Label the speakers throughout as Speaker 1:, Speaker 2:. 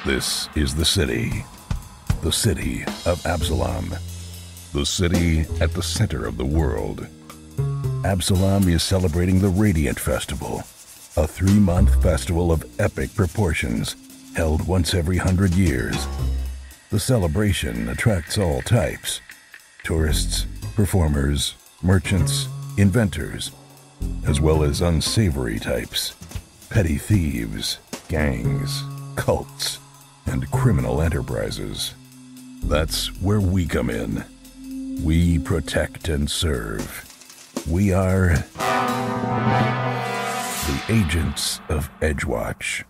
Speaker 1: This is the city of Absalom, the city at the center of the world. Absalom is celebrating the Radiant Festival, a 3-month festival of epic proportions held once every 100 years. The celebration attracts all types: tourists, performers, merchants, inventors, as well as unsavory types, petty thieves, gangs, cults, and criminal enterprises. That's where we come in. We protect and serve. We are the Agents of Edgewatch.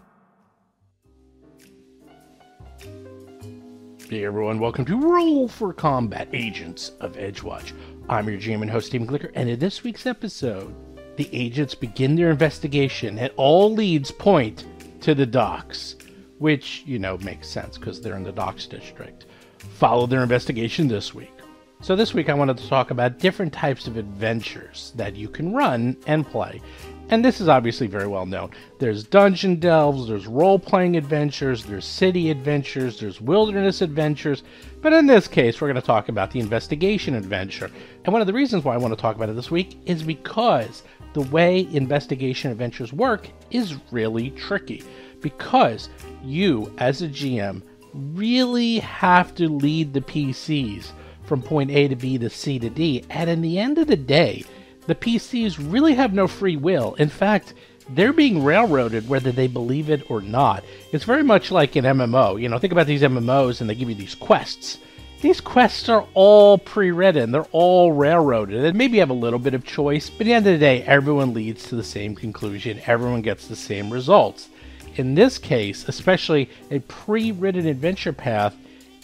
Speaker 2: Hey everyone, welcome to Roll for Combat, Agents of Edgewatch. I'm your GM and host, Stephen Glicker, and in this week's episode, the agents begin their investigation, and all leads point to the docks, which, makes sense because they're in the docks district. Follow their investigation this week. So this week I wanted to talk about different types of adventures that you can run and play. And this is obviously very well known. There's dungeon delves, there's role-playing adventures, there's city adventures, there's wilderness adventures. But in this case, we're going to talk about the investigation adventure. And one of the reasons why I want to talk about it this week is because the way investigation adventures work is really tricky. Because you, as a GM, really have to lead the PCs from point A to B to C to D. And in the end of the day, the PCs really have no free will. In fact, they're being railroaded whether they believe it or not. It's very much like an MMO. Think about these MMOs and they give you these quests. These quests are all pre-written. They're all railroaded. And maybe you have a little bit of choice, but at the end of the day, everyone leads to the same conclusion. Everyone gets the same results. In this case, especially a pre-written adventure path,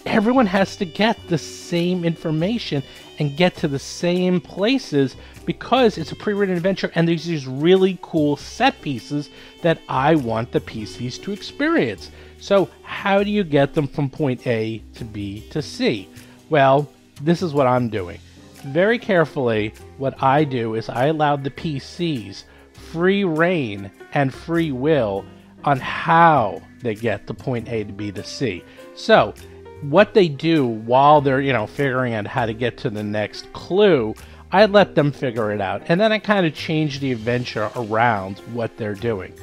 Speaker 2: everyone has to get the same information and get to the same places because it's a pre-written adventure and there's these really cool set pieces that I want the PCs to experience. So how do you get them from point A to B to C? Well, this is what I'm doing. Very carefully, what I do is I allow the PCs free reign and free will on how they get to point A to B to C. So what they do while they're, figuring out how to get to the next clue, I let them figure it out. And then I kind of change the adventure around what they're doing.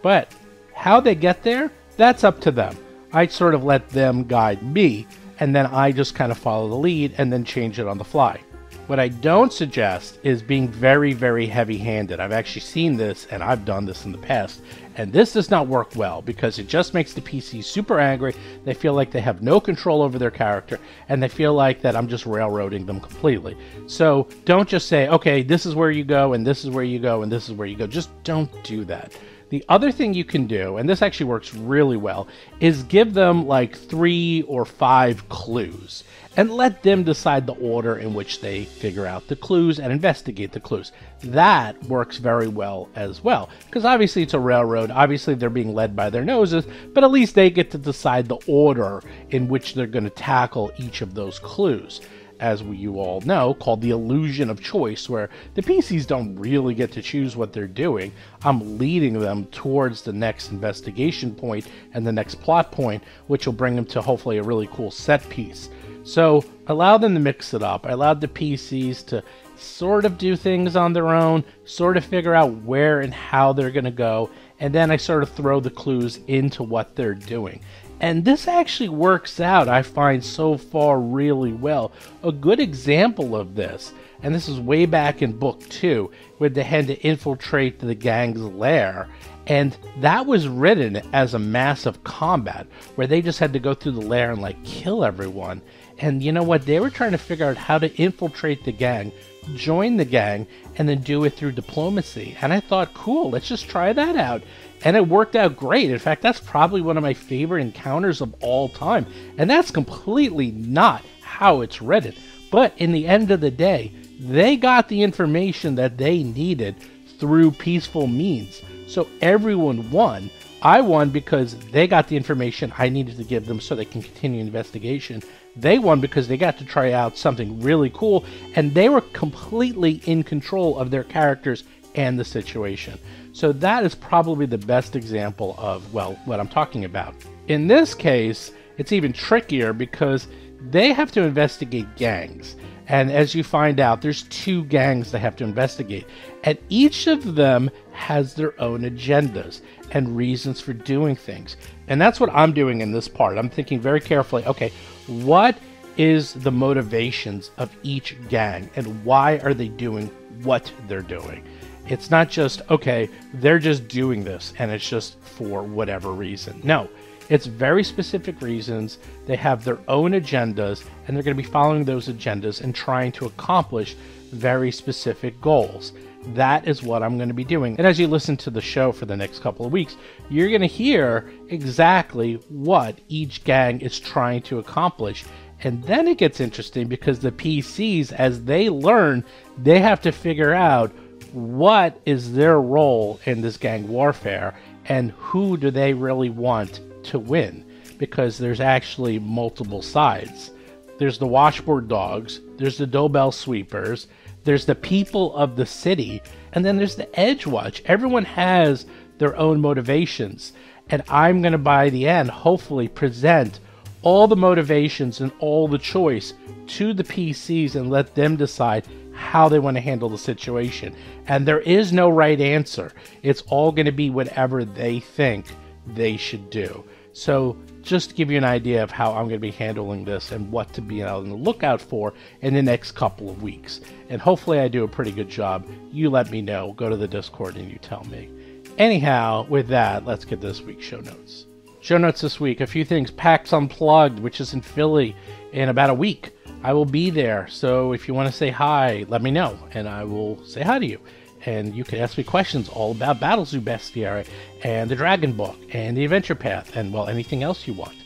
Speaker 2: But how they get there, that's up to them. I sort of let them guide me, and then I just kind of follow the lead and then change it on the fly. What I don't suggest is being very, very heavy-handed. I've actually seen this, and I've done this in the past, and this does not work well because it just makes the PCs super angry. They feel like they have no control over their character, and they feel like that I'm just railroading them completely. So don't just say, okay, this is where you go, and this is where you go, and this is where you go. Just don't do that. The other thing you can do, and this actually works really well, is give them like 3 or 5 clues and let them decide the order in which they figure out the clues and investigate the clues. That works very well as well, because obviously it's a railroad. Obviously they're being led by their noses, but at least they get to decide the order in which they're going to tackle each of those clues. As you all know, called the illusion of choice, where the PCs don't really get to choose what they're doing. I'm leading them towards the next investigation point and the next plot point, which will bring them to hopefully a really cool set piece. So allow them to mix it up. I allowed the PCs to sort of do things on their own, sort of figure out where and how they're going to go, and then I sort of throw the clues into what they're doing. And this actually works out, I find, so far really well. A good example of this, and this is way back in book 2, where they had to infiltrate the gang's lair. And that was written as a massive combat, where they just had to go through the lair and kill everyone. And you know what? They were trying to figure out how to infiltrate the gang, join the gang, and then do it through diplomacy. And I thought, cool, let's just try that out. And it worked out great. In fact, that's probably one of my favorite encounters of all time. And that's completely not how it's written. But in the end of the day, they got the information that they needed through peaceful means. So everyone won. I won because they got the information I needed to give them so they can continue investigation. They won because they got to try out something really cool, and they were completely in control of their characters and the situation. So that is probably the best example of, well, what I'm talking about. In this case, it's even trickier because they have to investigate gangs. And as you find out, there's 2 gangs they have to investigate. And each of them has their own agendas and reasons for doing things. And that's what I'm doing in this part. I'm thinking very carefully, okay, what is the motivations of each gang and why are they doing what they're doing? It's not just, okay, they're just doing this and it's just for whatever reason. No. It's very specific reasons. They have their own agendas, and they're going to be following those agendas and trying to accomplish very specific goals. That is what I'm going to be doing. And as you listen to the show for the next couple of weeks, you're going to hear exactly what each gang is trying to accomplish. And then it gets interesting because the PCs, as they learn, they have to figure out what is their role in this gang warfare and who do they really want to win, because there's actually multiple sides. There's the washboard dogs, there's the doorbell sweepers, there's the people of the city, and then there's the Edgewatch. Everyone has their own motivations, and I'm going to, by the end, hopefully present all the motivations and all the choice to the PCs and let them decide how they want to handle the situation. And there is no right answer. It's all going to be whatever they think they should do. So just to give you an idea of how I'm going to be handling this and what to be on the lookout for in the next couple of weeks. And hopefully I do a pretty good job. You let me know. Go to the Discord and you tell me. Anyhow, with that, let's get this week's show notes. Show notes this week. A few things. PAX Unplugged, which is in Philly in about a week. I will be there. So if you want to say hi, let me know and I will say hi to you. And you can ask me questions all about Battlezoo Bestiary and the Dragon Book and the Adventure Path and, well, anything else you want.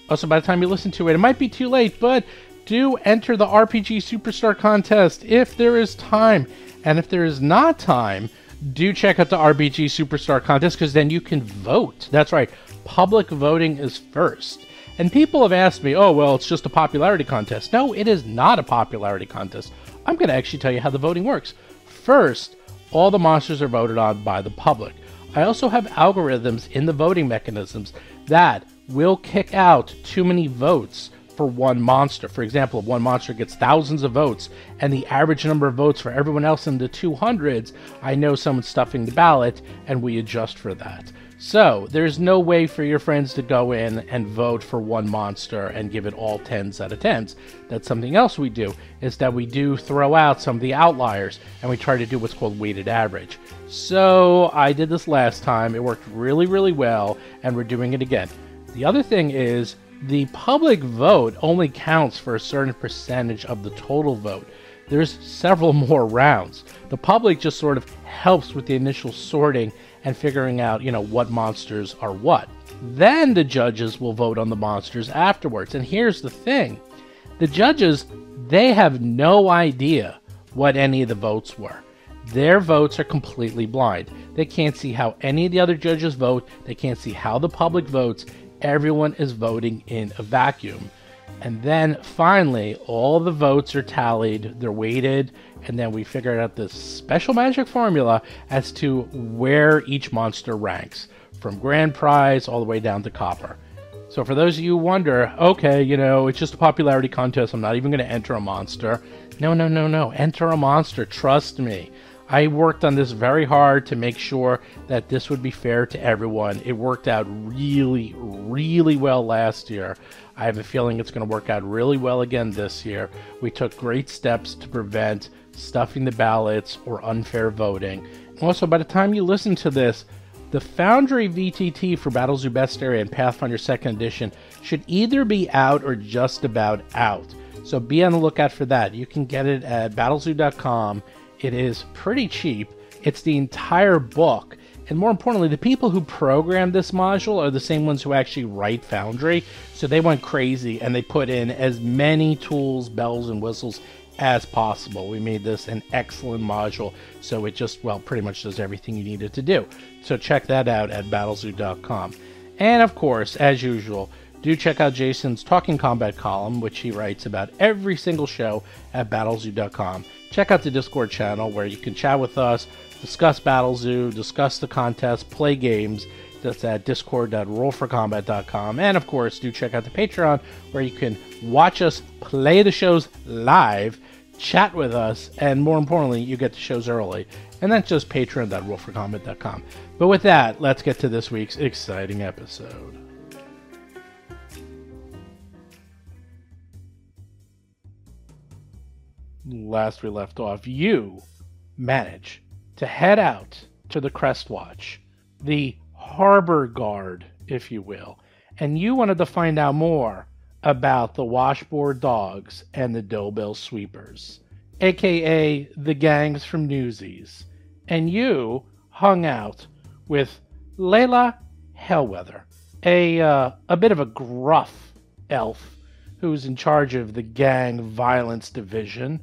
Speaker 2: Also, by the time you listen to it, it might be too late, but do enter the RPG Superstar Contest if there is time. And if there is not time, do check out the RPG Superstar Contest because then you can vote. That's right. Public voting is first. And people have asked me, oh, well, it's just a popularity contest. No, it is not a popularity contest. I'm going to actually tell you how the voting works. First, all the monsters are voted on by the public. I also have algorithms in the voting mechanisms that will kick out too many votes for one monster. For example, if one monster gets thousands of votes and the average number of votes for everyone else in the 200s, I know someone's stuffing the ballot and we adjust for that. So there's no way for your friends to go in and vote for one monster and give it all 10s out of 10s. That's something else we do, is that we do throw out some of the outliers and we try to do what's called weighted average. So I did this last time. It worked really, really well, and we're doing it again. The other thing is the public vote only counts for a certain percentage of the total vote. There's several more rounds. The public just sort of helps with the initial sorting and figuring out, what monsters are what. Then the judges will vote on the monsters afterwards. And here's the thing. The judges, they have no idea what any of the votes were. Their votes are completely blind. They can't see how any of the other judges vote. They can't see how the public votes. Everyone is voting in a vacuum. And then finally, all the votes are tallied, they're weighted, and then we figure out this special magic formula as to where each monster ranks, from grand prize all the way down to copper. So for those of you who wonder, okay, it's just a popularity contest, I'm not even going to enter a monster. No, enter a monster, trust me. I worked on this very hard to make sure that this would be fair to everyone. It worked out really, really well last year. I have a feeling it's going to work out really well again this year. We took great steps to prevent stuffing the ballots or unfair voting. Also, by the time you listen to this, the Foundry VTT for Battlezoo Bestiary and Pathfinder 2nd Edition should either be out or just about out. So be on the lookout for that. You can get it at battlezoo.com. It is pretty cheap. It's the entire book. And more importantly, the people who programmed this module are the same ones who actually write Foundry. So they went crazy and they put in as many tools, bells, and whistles as possible. We made this an excellent module. So it just, pretty much does everything you need it to do. So check that out at battlezoo.com. And of course, as usual, do check out Jason's Talking Combat column, which he writes about every single show at battlezoo.com. Check out the Discord channel where you can chat with us, discuss Battlezoo, discuss the contest, play games, That's at discord.rollforcombat.com. And of course, do check out the Patreon, where you can watch us play the shows live, chat with us, and more importantly, you get the shows early. And that's just patreon.rollforcombat.com. But with that, let's get to this week's exciting episode. Last we left off, you manage to head out to the Crestwatch, the harbor guard, if you will, and you wanted to find out more about the Washboard Dogs and the Doughbill Sweepers, aka the gangs from Newsies, and you hung out with Layla Hellweather, a bit of a gruff elf who's in charge of the gang violence division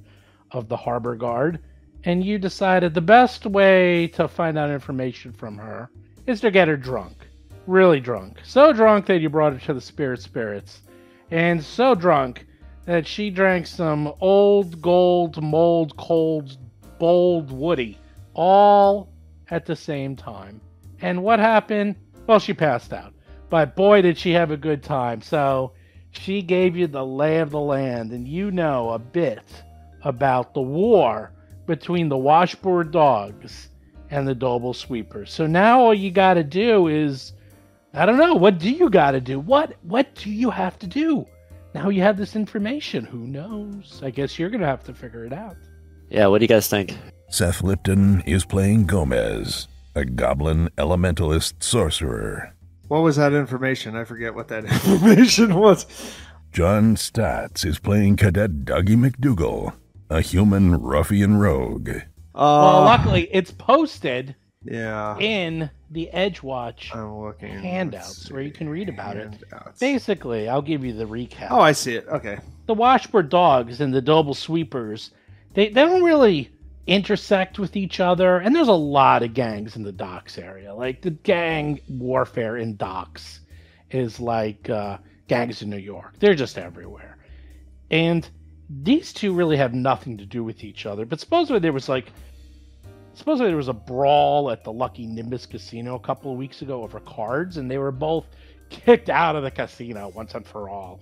Speaker 2: of the harbor guard, and you decided the best way to find out information from her is to get her drunk. Really drunk. So drunk that you brought her to the Spirits, and so drunk that she drank some old gold, mold, cold, bold woody, all at the same time. And what happened? Well, she passed out. But boy, did she have a good time. So she gave you the lay of the land, and you know a bit about the war between the Washboard Dogs and the Doughbill Sweepers. So now all you got to do is, I don't know, what do you got to do? What do you have to do? Now you have this information. Who knows? I guess you're going to have to figure it out.
Speaker 3: Yeah, what do you guys think?
Speaker 1: Seth Lipton is playing Gomez, a goblin elementalist sorcerer.
Speaker 4: What was that information? I forget what that information was.
Speaker 1: John Statz is playing Cadet Dougie McDougal, a human ruffian rogue.
Speaker 2: Well, luckily, it's posted
Speaker 4: Yeah.
Speaker 2: in the Edgewatch
Speaker 4: I'm looking.
Speaker 2: handouts where you can read about it. Basically, I'll give you the recap.
Speaker 4: Oh, I see it. Okay.
Speaker 2: The Washboard Dogs and the Doughbill Sweepers, they don't really intersect with each other, and there's a lot of gangs in the docks area. Like, the gang warfare in docks is like gangs in New York. They're just everywhere. And these two really have nothing to do with each other, but supposedly there was a brawl at the Lucky Nimbus Casino a couple of weeks ago over cards, and they were both kicked out of the casino once and for all.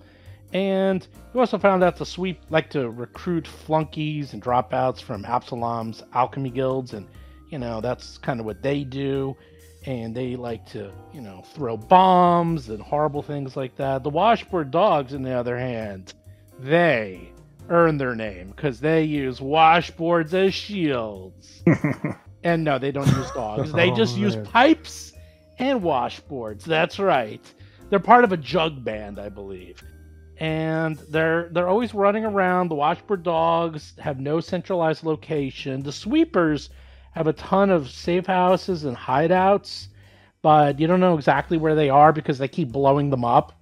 Speaker 2: And we also found out the Sweep like to recruit flunkies and dropouts from Absalom's alchemy guilds, and, you know, that's kind of what they do. And they like to, you know, throw bombs and horrible things like that. The Washboard Dogs, on the other hand, they earn their name because they use washboards as shields. And no, they don't use dogs. They just use pipes and washboards. That's right. They're part of a jug band, I believe. And they're always running around. The Washboard Dogs have no centralized location. The Sweepers have a ton of safe houses and hideouts, but you don't know exactly where they are because they keep blowing them up.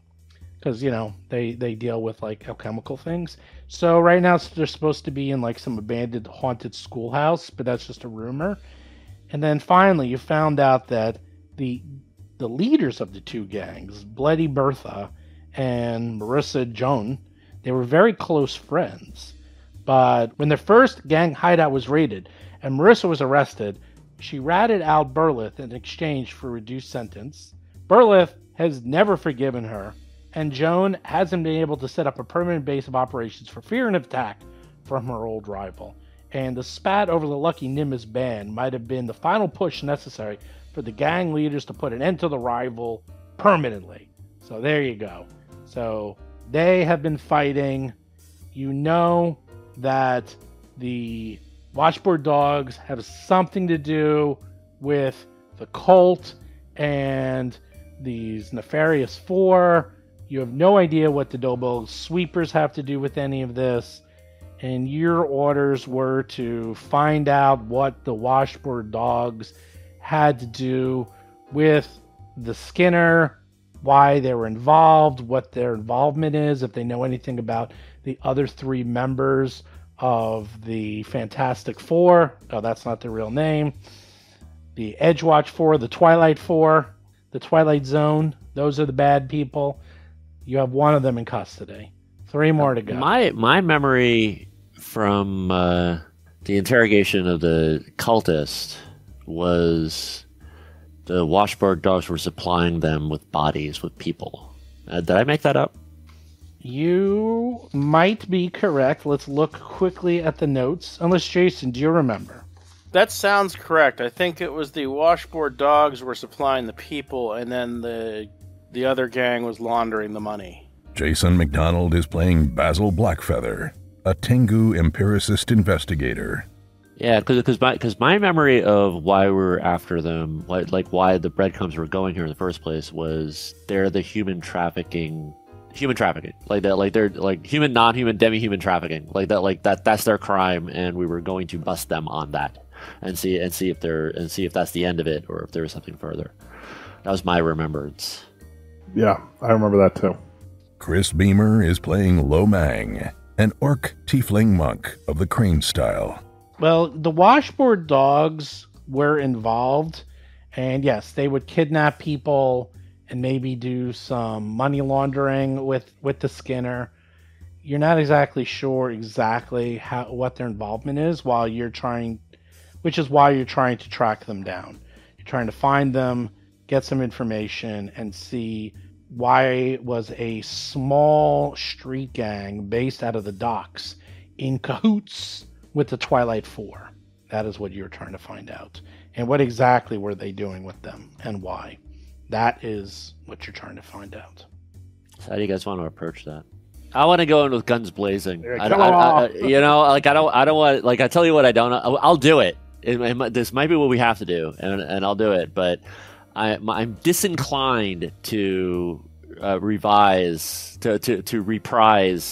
Speaker 2: Because, you know, they deal with, like, alchemical things. So right now they're supposed to be in, like, some abandoned haunted schoolhouse, but that's just a rumor. And then finally you found out that the leaders of the two gangs, Bloody Bertha and Marissa Joan, they were very close friends. But when their first gang hideout was raided and Marissa was arrested, she ratted out Burlith in exchange for a reduced sentence. Burlith has never forgiven her, and Joan hasn't been able to set up a permanent base of operations for fear and attack from her old rival. And the spat over the Lucky Nimbus ban might have been the final push necessary for the gang leaders to put an end to the rival permanently. So there you go. So they have been fighting. You know that the Washboard Dogs have something to do with the cult and these nefarious four. You have no idea what the Doughbill Sweepers have to do with any of this. And your orders were to find out what the Washboard Dogs had to do with the Skinner, why they were involved, what their involvement is, if they know anything about the other three members of the Fantastic Four. Oh, that's not their real name. The Edgewatch Four, the Twilight Four, the Twilight Zone. Those are the bad people. You have one of them in custody. 3 more to go.
Speaker 3: My memory from the interrogation of the cultist was the washboard dogs were supplying them with bodies, with people. Did I make that up?
Speaker 2: You might be correct. Let's look quickly at the notes. Unless, Jason, do you remember?
Speaker 5: That sounds correct. I think it was the washboard dogs were supplying the people, and then the other gang was laundering the money.
Speaker 1: Jason McDonald is playing Basil Blackfeather, a Tengu empiricist investigator.
Speaker 3: Yeah, because my memory of why we were after them, why the breadcrumbs were going here in the first place, was they're the human trafficking, like that, like they're like human, non-human, demi-human trafficking, like that. That's their crime, and we were going to bust them on that, and see if that's the end of it, or if there was something further. That was my remembrance.
Speaker 6: Yeah, I remember that too.
Speaker 1: Chris Beamer is playing Lo Mang, an orc tiefling monk of the Crane style.
Speaker 2: Well, the washboard dogs were involved, and yes, they would kidnap people and maybe do some money laundering with the Skinner. You're not exactly sure what their involvement is which is why you're trying to track them down. You're trying to find them, get some information, and see why was a small street gang based out of the docks in cahoots with the Twilight Four. That is what you're trying to find out. And what exactly were they doing with them and why? That is what you're trying to find out.
Speaker 3: So how do you guys want to approach that? I want to go in with guns blazing. I don't want, like, I tell you what, I don't. I'll do it. This might be what we have to do, and I'll do it. But I'm disinclined to reprise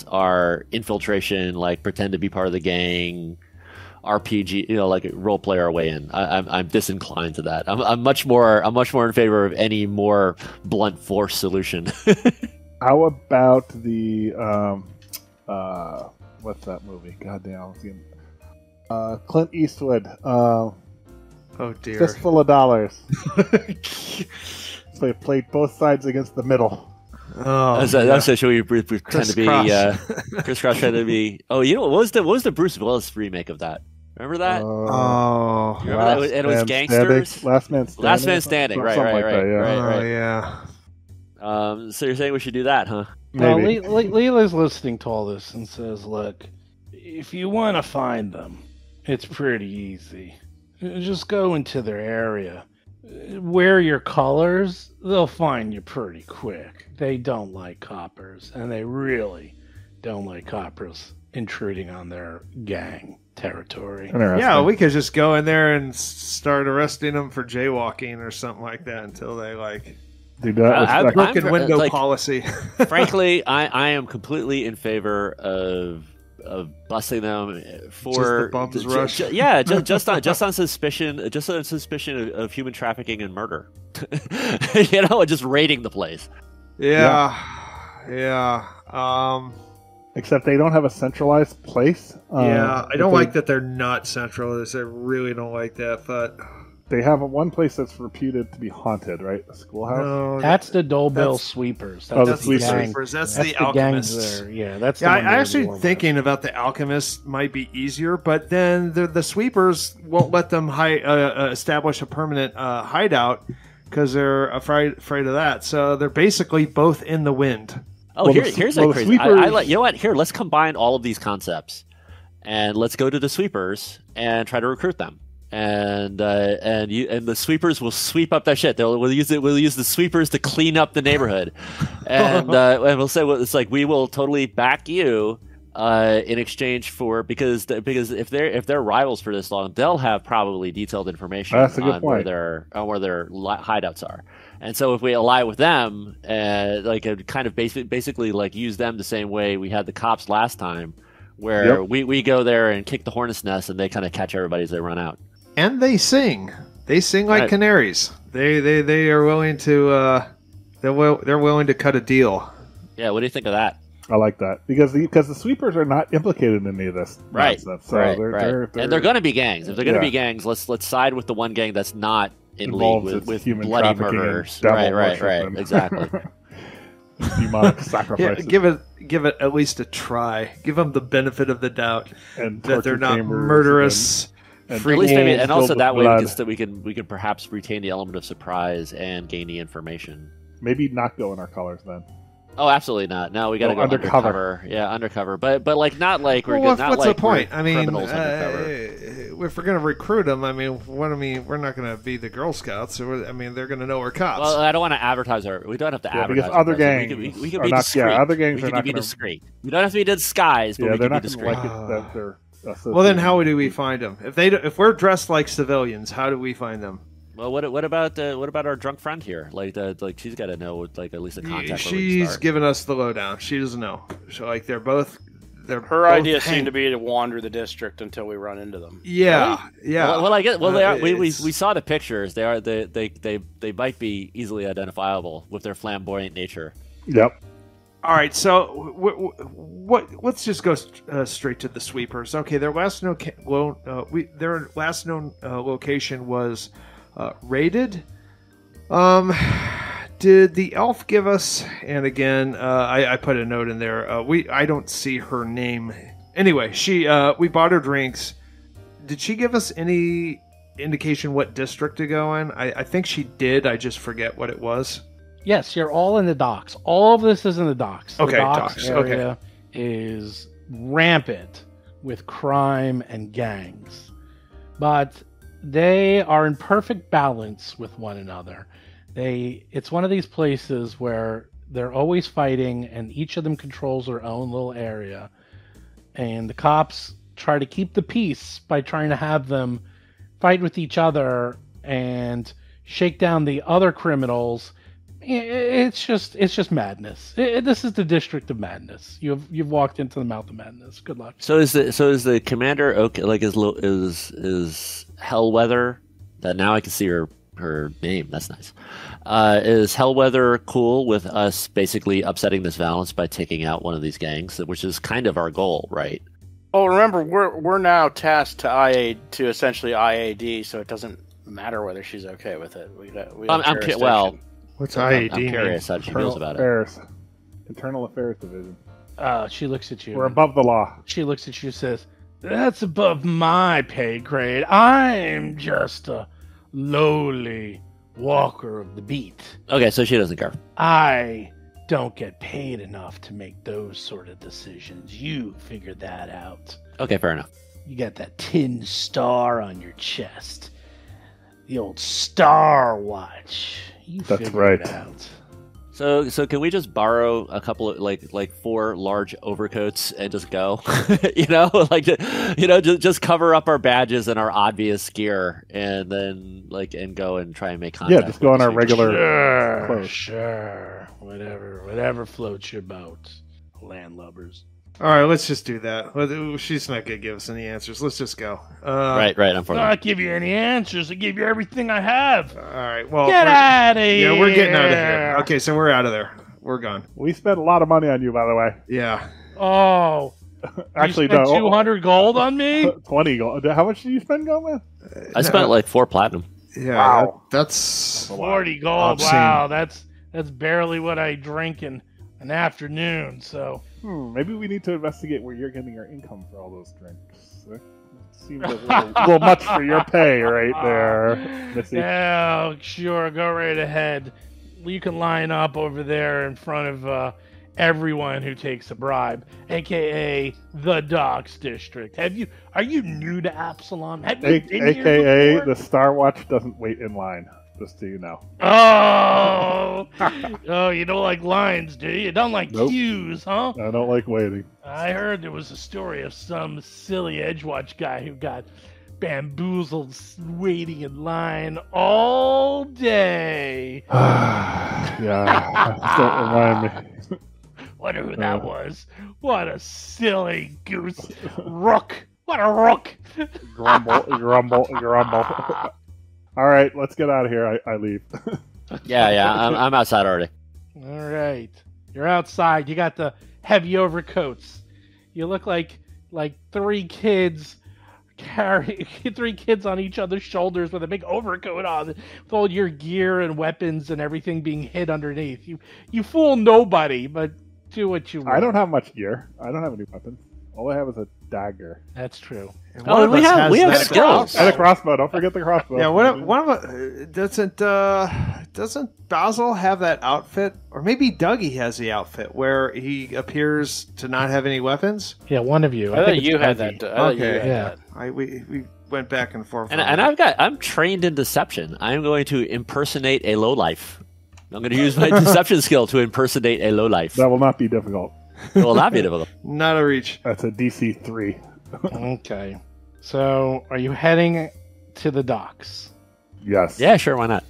Speaker 3: our infiltration, like pretend to be part of the gang, RPG, like role play our way in. I'm disinclined to that. I'm much more in favor of any more blunt force solution.
Speaker 6: How about the what's that movie? Goddamn, Clint Eastwood.
Speaker 4: Oh dear.
Speaker 6: Fistful of Dollars. So they played both sides against the middle.
Speaker 3: Oh, should we pretend to be crisscross? Trying to be. Oh, what was the Bruce Willis remake of that? Remember that?
Speaker 4: Oh,
Speaker 3: remember that? And it was gangsters.
Speaker 6: Last Man Standing.
Speaker 3: Right.
Speaker 6: Yeah.
Speaker 3: So you're saying we should do that, huh?
Speaker 2: Well, Leela's listening to all this and says, "Look, if you want to find them, it's pretty easy. Just go into their area. Wear your colors, they'll find you pretty quick. They don't like coppers, and they really don't like coppers intruding on their gang territory."
Speaker 4: Yeah, we could just go in there and start arresting them for jaywalking or something like that until they
Speaker 6: do that.
Speaker 4: Broken window policy.
Speaker 3: Frankly, I am completely in favor of busting them for
Speaker 4: just the rush.
Speaker 3: Just on suspicion of human trafficking and murder. And just raiding the place.
Speaker 4: Yeah.
Speaker 6: Except they don't have a centralized place.
Speaker 4: I don't like that they're not central. I really don't like that, but
Speaker 6: they have one place that's reputed to be haunted, right? The schoolhouse?
Speaker 2: No, that's the Dolebell Sweepers.
Speaker 4: That's the Sweepers. That's the Alchemists.
Speaker 2: Yeah, that's
Speaker 4: I actually thinking about the Alchemists might be easier, but then the Sweepers won't let them establish a permanent hideout because they're afraid of that. So they're basically both in the wind.
Speaker 3: Oh, here's a crazy. You know what? Here, let's combine all of these concepts, and let's go to the Sweepers and try to recruit them. And the Sweepers will sweep up that shit. We'll use the Sweepers to clean up the neighborhood, and we'll say it's like we will totally back you in exchange for because if they're rivals for this long, they'll have probably detailed information on where their hideouts are. And so if we ally with them, basically like use them the same way we had the cops last time, where we go there and kick the hornet's nest, and they kind of catch everybody as they run out.
Speaker 4: And they sing. They sing like canaries. They are willing to they're willing to cut a deal.
Speaker 3: Yeah, what do you think of that?
Speaker 6: I like that because the Sweepers are not implicated in any of this nonsense. So
Speaker 3: and they're going to be gangs. If they're going to be gangs, let's side with the one gang that's not in league with bloody murderers. Right. Exactly.
Speaker 6: Demonic sacrifices.
Speaker 4: Yeah, give it at least a try. Give them the benefit of the doubt
Speaker 6: and
Speaker 4: that they're not murderous.
Speaker 3: At least maybe, and also that way we can perhaps retain the element of surprise and gain the information.
Speaker 6: Maybe not go in our colors then.
Speaker 3: Oh, absolutely not. No, we got to go undercover. Yeah, undercover. But like not like we're not
Speaker 4: what's
Speaker 3: like
Speaker 4: the point?
Speaker 3: I mean,
Speaker 4: if we're going to recruit them, we're not going to be the Girl Scouts. They're going to know we're cops.
Speaker 3: Well, I don't want to advertise we don't have to advertise.
Speaker 6: Because other gangs
Speaker 3: we can be discreet.
Speaker 6: Yeah, other gangs
Speaker 3: we can be discreet. We don't have to be disguised, but we can be discreet.
Speaker 4: Well, then how do we find them? If we're dressed like civilians, how do we find them?
Speaker 3: Well, what about our drunk friend here? Like she's got to know at least a contact.
Speaker 4: She's giving us the lowdown. She doesn't know. So her
Speaker 5: idea seemed to be to wander the district until we run into them.
Speaker 4: Yeah, right? Yeah.
Speaker 3: Well, I guess they are. We saw the pictures. They might be easily identifiable with their flamboyant nature.
Speaker 6: Yep.
Speaker 4: All right, so let's just go straight to the sweepers. Okay, their last known location was raided. Did the elf give us? And again, I put a note in there. I don't see her name. Anyway, we bought her drinks. Did she give us any indication what district to go in? I think she did. I just forget what it was.
Speaker 2: Yes, you're all in the docks. All of this is in the docks.
Speaker 4: Okay,
Speaker 2: the docks area is rampant with crime and gangs. But they are in perfect balance with one another. It's one of these places where they're always fighting and each of them controls their own little area. And the cops try to keep the peace by trying to have them fight with each other and shake down the other criminals. It's just madness. This is the district of madness. You've walked into the mouth of madness. Good luck.
Speaker 3: So is the commander okay? Like is Hellweather? That now I can see her name. That's nice. Is Hellweather cool with us basically upsetting this balance by taking out one of these gangs, which is kind of our goal, right?
Speaker 5: Oh, remember we're now tasked to essentially IAD, so it doesn't matter whether she's okay with it.
Speaker 4: What's IAD?
Speaker 3: I'm curious how she feels about it.
Speaker 6: Internal Affairs Division.
Speaker 2: She looks at you.
Speaker 6: We're above the law.
Speaker 2: She looks at you and says, "That's above my pay grade. I'm just a lowly walker of the beat."
Speaker 3: Okay, so she doesn't care.
Speaker 2: I don't get paid enough to make those sort of decisions. You figured that out.
Speaker 3: Okay, fair enough.
Speaker 2: You got that tin star on your chest. The old Star Watch.
Speaker 6: That's right.
Speaker 2: It out.
Speaker 3: So can we just borrow a couple of like 4 large overcoats and just go? Just cover up our badges and our obvious gear, and then and go and try and make contact.
Speaker 6: Yeah, just go on our regular clothes.
Speaker 2: Sure, whatever floats your boat, landlubbers.
Speaker 4: All right, let's just do that. She's not going to give us any answers. Let's just go.
Speaker 3: Right. I'm for that.
Speaker 2: Not give you any answers. I give you everything I have.
Speaker 4: All right. Well,
Speaker 2: get out of here.
Speaker 4: Yeah, we're getting out of here. Okay, so we're out of there. We're gone.
Speaker 6: We spent a lot of money on you, by the way.
Speaker 4: Yeah.
Speaker 2: Oh.
Speaker 6: Actually,
Speaker 2: you spent 200 gold on me?
Speaker 6: 20 gold. How much did you spend, Gomez?
Speaker 3: I spent 4 platinum.
Speaker 4: Yeah.
Speaker 6: Wow.
Speaker 4: That's
Speaker 2: 40 gold.
Speaker 4: Obscene.
Speaker 2: Wow. That's barely what I drink in an afternoon, so...
Speaker 6: maybe we need to investigate where you're getting your income for all those drinks. It seems a little much for your pay right there, Missy.
Speaker 2: Yeah, sure. Go right ahead. You can line up over there in front of everyone who takes a bribe, a.k.a. the Docks District. Are you new to Absalom? Have you been
Speaker 6: a.k.a.
Speaker 2: here before?
Speaker 6: The Star Watch doesn't wait in line. Just so you know.
Speaker 2: Oh, you don't like lines, do you? You don't like queues, huh?
Speaker 6: I don't like waiting.
Speaker 2: I heard there was a story of some silly Edgewatch guy who got bamboozled waiting in line all day.
Speaker 6: Yeah, don't remind me.
Speaker 2: Wonder who that was. What a silly goose. Rook. What a rook.
Speaker 6: Grumble. All right, let's get out of here. I leave.
Speaker 3: Yeah, I'm outside already.
Speaker 2: All right, you're outside. You got the heavy overcoats. You look like 3 kids carry 3 kids on each other's shoulders with a big overcoat on, with all your gear and weapons and everything being hid underneath. You fool nobody, but do what you want.
Speaker 6: I don't have much gear. I don't have any weapons. All I have is a dagger.
Speaker 2: That's true.
Speaker 3: Oh, we have skills.
Speaker 6: And a crossbow. Don't forget the crossbow.
Speaker 4: Yeah, one of doesn't Basil have that outfit? Or maybe Dougie has the outfit where he appears to not have any weapons?
Speaker 2: Yeah, one of you.
Speaker 5: I thought you had that.
Speaker 2: Yeah.
Speaker 4: We went back and forth.
Speaker 3: And I'm trained in deception. I'm going to impersonate a lowlife. I'm going to use my deception skill to impersonate a lowlife.
Speaker 6: That will not be difficult.
Speaker 3: It will not be difficult.
Speaker 4: Not a reach.
Speaker 6: That's a DC 3.
Speaker 2: Okay. So, are you heading to the docks?
Speaker 6: Yes.
Speaker 3: Yeah, sure, why not?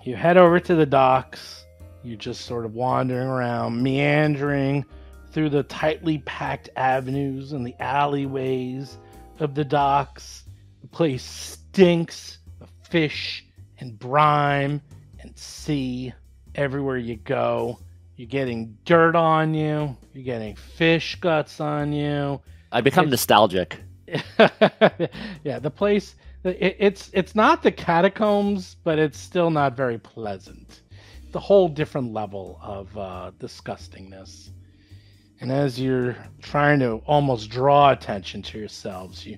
Speaker 2: You head over to the docks. You're just sort of wandering around, meandering through the tightly packed avenues and the alleyways of the docks. The place stinks of fish and brine and sea everywhere you go. You're getting dirt on you. You're getting fish guts on you.
Speaker 3: I become nostalgic.
Speaker 2: Yeah, the place, it's not the catacombs, but it's still not very pleasant. It's a whole different level of disgustingness. And as you're trying to almost draw attention to yourselves, you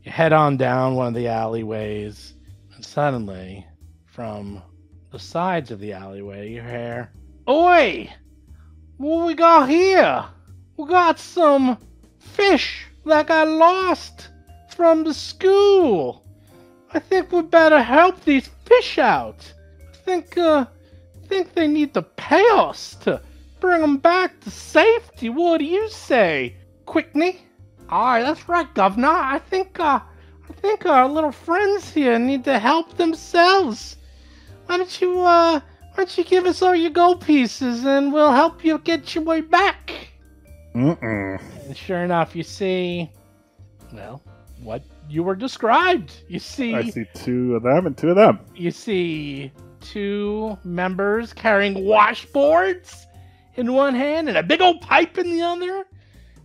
Speaker 2: head on down one of the alleyways, and suddenly, from the sides of the alleyway, you hear, "Oi! What we got here? We got some fish that got lost from the school. I think we better help these fish out. I think they need to pay us to bring them back to safety. What do you say, Quickney?" "Aye, that's right, Governor. I think our little friends here need to help themselves. Why don't you give us all your gold pieces and we'll help you get your way back?"
Speaker 6: Mm-mm.
Speaker 2: And sure enough, you see, well, what you were described. You see,
Speaker 6: I see 2 of them and 2 of them.
Speaker 2: You see 2 members carrying washboards in one hand and a big old pipe in the other.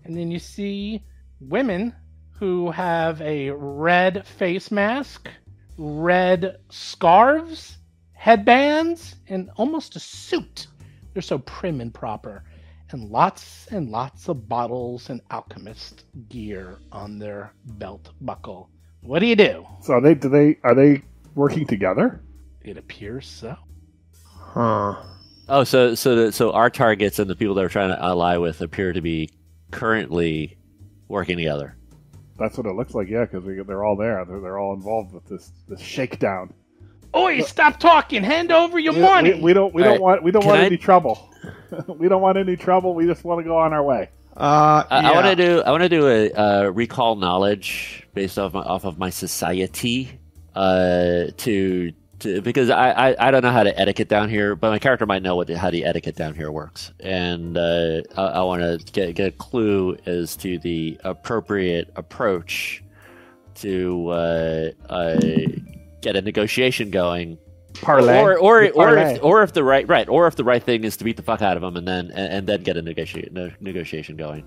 Speaker 2: And then you see women who have a red face mask, red scarves, headbands, and almost a suit. They're so prim and proper. And lots of bottles and alchemist gear on their belt buckle. What do you do?
Speaker 6: So are they working together?
Speaker 2: It appears so.
Speaker 4: Huh.
Speaker 3: Oh, so our targets and the people that we're trying to ally with appear to be currently working together.
Speaker 6: That's what it looks like, yeah, because they're all there. They're all involved with this shakedown.
Speaker 2: Oi, stop talking! Hand over your money!
Speaker 6: We don't want any trouble. We don't want any trouble. We just want to go on our way.
Speaker 3: I want to do a recall knowledge based off of my society to because I don't know how to etiquette down here, but my character might know how the etiquette down here works, and I want to get a clue as to the appropriate approach to get a negotiation going.
Speaker 6: Parlay.
Speaker 3: Or if the right thing is to beat the fuck out of them and then get a negotiation going.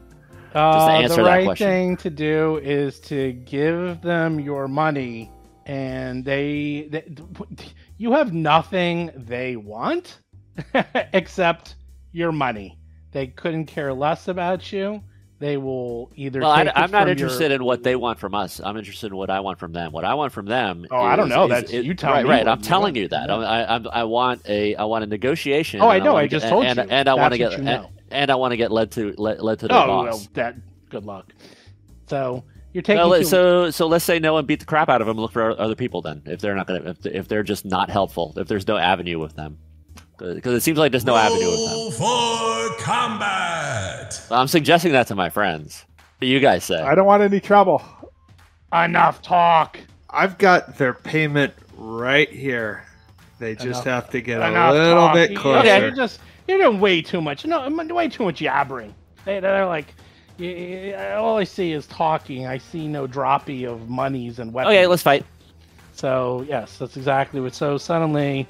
Speaker 3: Just to answer
Speaker 2: the
Speaker 3: that
Speaker 2: right
Speaker 3: question.
Speaker 2: thing to do is to give them your money, and they you have nothing they want except your money. They couldn't care less about you. They will either.
Speaker 3: Well, I'm not interested in what they want from us. I'm interested in what I want from them. What I want from them.
Speaker 2: Oh, I don't know. You tell me.
Speaker 3: Right. I'm telling you that. I want a negotiation.
Speaker 2: Oh, I know. I just told you.
Speaker 3: And I want to get and I want to get led to their boss.
Speaker 2: Well, good luck. So you're taking.
Speaker 3: So let's say no and beat the crap out of them. And look for other people then. If they're not gonna, if they're just not helpful, if there's no avenue with them. Because it seems like there's no avenue with them.
Speaker 1: Roll for combat.
Speaker 3: I'm suggesting that to my friends. What do you guys say?
Speaker 6: I don't want any trouble.
Speaker 2: Enough talk.
Speaker 4: I've got their payment right here. They just have to get a
Speaker 2: Enough
Speaker 4: little
Speaker 2: talk.
Speaker 4: bit closer.
Speaker 2: Yeah, you're doing way too much. No, way too much yabbering. They're like, all I see is talking. I see no droppy of monies and weapons.
Speaker 3: Okay, let's fight.
Speaker 2: So yes, that's exactly what. So suddenly,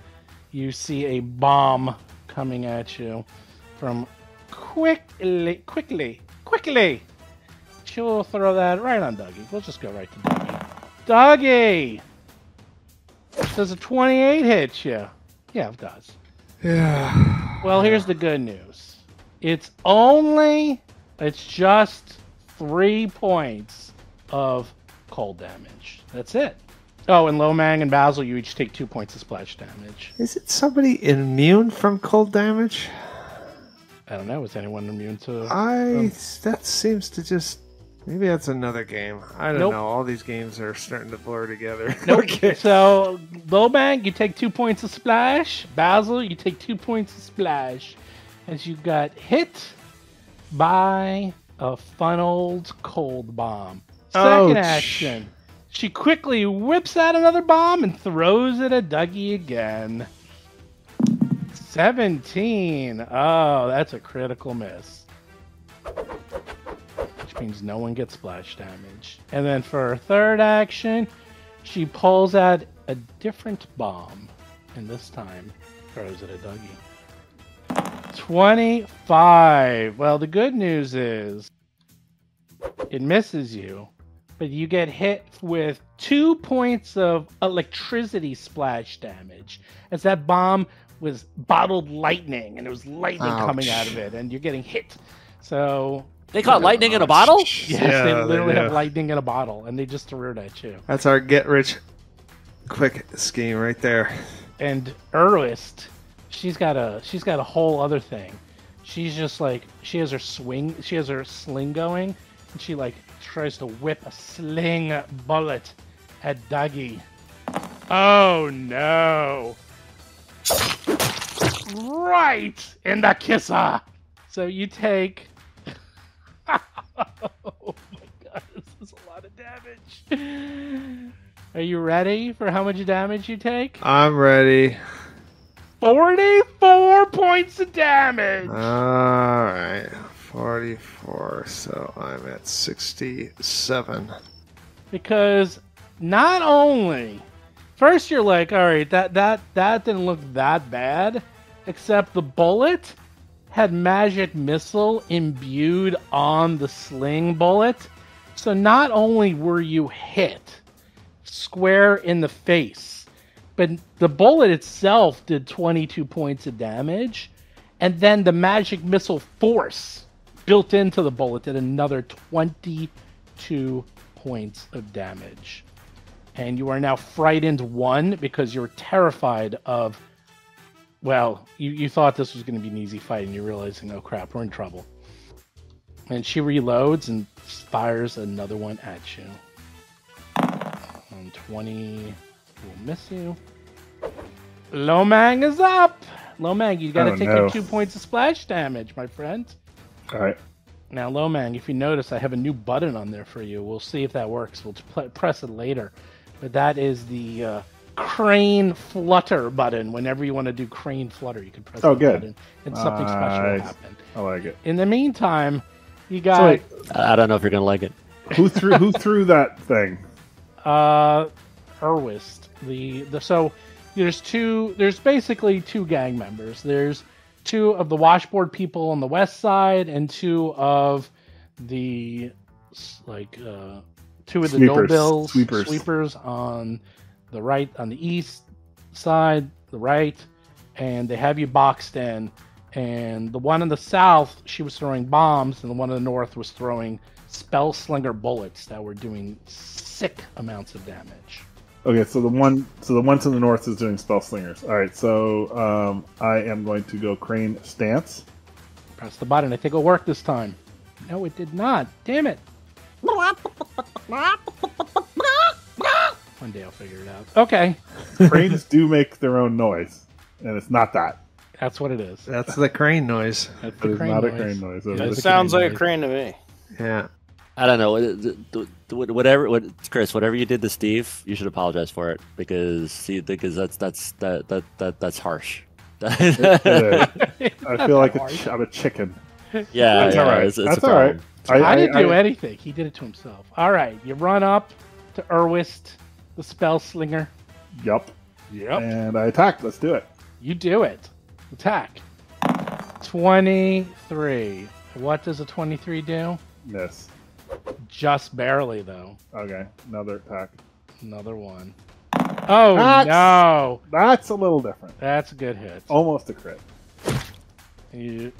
Speaker 2: you see a bomb coming at you from quickly. She'll throw that right on Dougie. We'll just go right to Dougie. Dougie! Does a 28 hit you? Yeah, it does.
Speaker 4: Yeah.
Speaker 2: Well, here's the good news. It's just 3 points of cold damage. That's it. Oh, and Lomang and Basil, you each take 2 points of splash damage.
Speaker 4: Is it somebody immune from cold damage?
Speaker 2: I don't know. Is anyone immune to...
Speaker 4: That seems to just... Maybe that's another game. I don't know. All these games are starting to blur together.
Speaker 2: Nope. Okay. So, Lomang, you take 2 points of splash. Basil, you take 2 points of splash. As you got hit by a funneled cold bomb. Second action. She quickly whips out another bomb and throws it at Dougie again. 17. Oh, that's a critical miss. Which means no one gets splash damage. And then for her third action, she pulls out a different bomb. And this time, throws it at Dougie. 25. Well, the good news is it misses you. But you get hit with 2 points of electricity splash damage as that bomb was bottled lightning and there was lightning coming out of it and you're getting hit. So
Speaker 3: they caught lightning in a bottle?
Speaker 2: Yes, they literally have lightning in a bottle and they just threw it at you.
Speaker 4: That's our get rich quick scheme right there.
Speaker 2: And Urwist, she's got a whole other thing. She's just like she has her sling going and she like tries to whip a sling bullet at Dougie. Oh no! Right in the kisser. So you take. Oh my god, this is a lot of damage. Are you ready for how much damage you take?
Speaker 4: I'm ready.
Speaker 2: 44 points of damage.
Speaker 4: All right. 44, so I'm at 67.
Speaker 2: Because not only, first you're like, all right, that didn't look that bad, except the bullet had magic missile imbued on the sling bullet. So not only were you hit square in the face, but the bullet itself did 22 points of damage, and then the magic missile force built into the bullet did another 22 points of damage. And you are now frightened 1 because you're terrified of... Well, you thought this was going to be an easy fight and you're realizing, oh crap, we're in trouble. And she reloads and fires another one at you. And 20 will miss you. Lomang is up! Lomang, you got to take your 2 points of splash damage, my friend.
Speaker 6: All right.
Speaker 2: Now, Lomang, if you notice, I have a new button on there for you. We'll see if that works. We'll press it later. But that is the crane flutter button. Whenever you want to do crane flutter, you can press the button and something special will happen.
Speaker 6: I like it.
Speaker 2: In the meantime, you got...
Speaker 3: I don't know if you're going to like it.
Speaker 6: Who threw that thing?
Speaker 2: Urwist. So there's basically 2 gang members. There's 2 of the washboard people on the west side and 2 of the 2 of the no-bills sweepers on the right, on the east side, the right, and they have you boxed in. And the one in the south, she was throwing bombs, and the one in the north was throwing spell slinger bullets that were doing sick amounts of damage.
Speaker 6: Okay, so the one to the north is doing spell slingers. All right, so I am going to go crane stance.
Speaker 2: Press the button. I think it'll work this time. No, it did not. Damn it. One day I'll figure it out. Okay.
Speaker 6: Cranes do make their own noise, and it's not that.
Speaker 2: That's what it is.
Speaker 4: That's the crane noise.
Speaker 2: That's
Speaker 6: It is not a crane noise.
Speaker 5: It sounds like a crane to me.
Speaker 4: Yeah.
Speaker 3: I don't know. Whatever you did to Steve, you should apologize for it because that's harsh.
Speaker 6: I feel like I'm a chicken.
Speaker 3: Yeah,
Speaker 6: that's all right.
Speaker 3: It's
Speaker 6: that's all right.
Speaker 2: I didn't do anything. He did it to himself. All right, you run up to Urwist, the spell slinger.
Speaker 6: Yep. And I attack. Let's do it.
Speaker 2: You do it. Attack. 23. What does a 23 do?
Speaker 6: Miss.
Speaker 2: Just barely, though.
Speaker 6: Okay, another attack.
Speaker 2: Another one. Oh, no.
Speaker 6: That's a little different.
Speaker 2: That's a good hit.
Speaker 6: Almost a crit.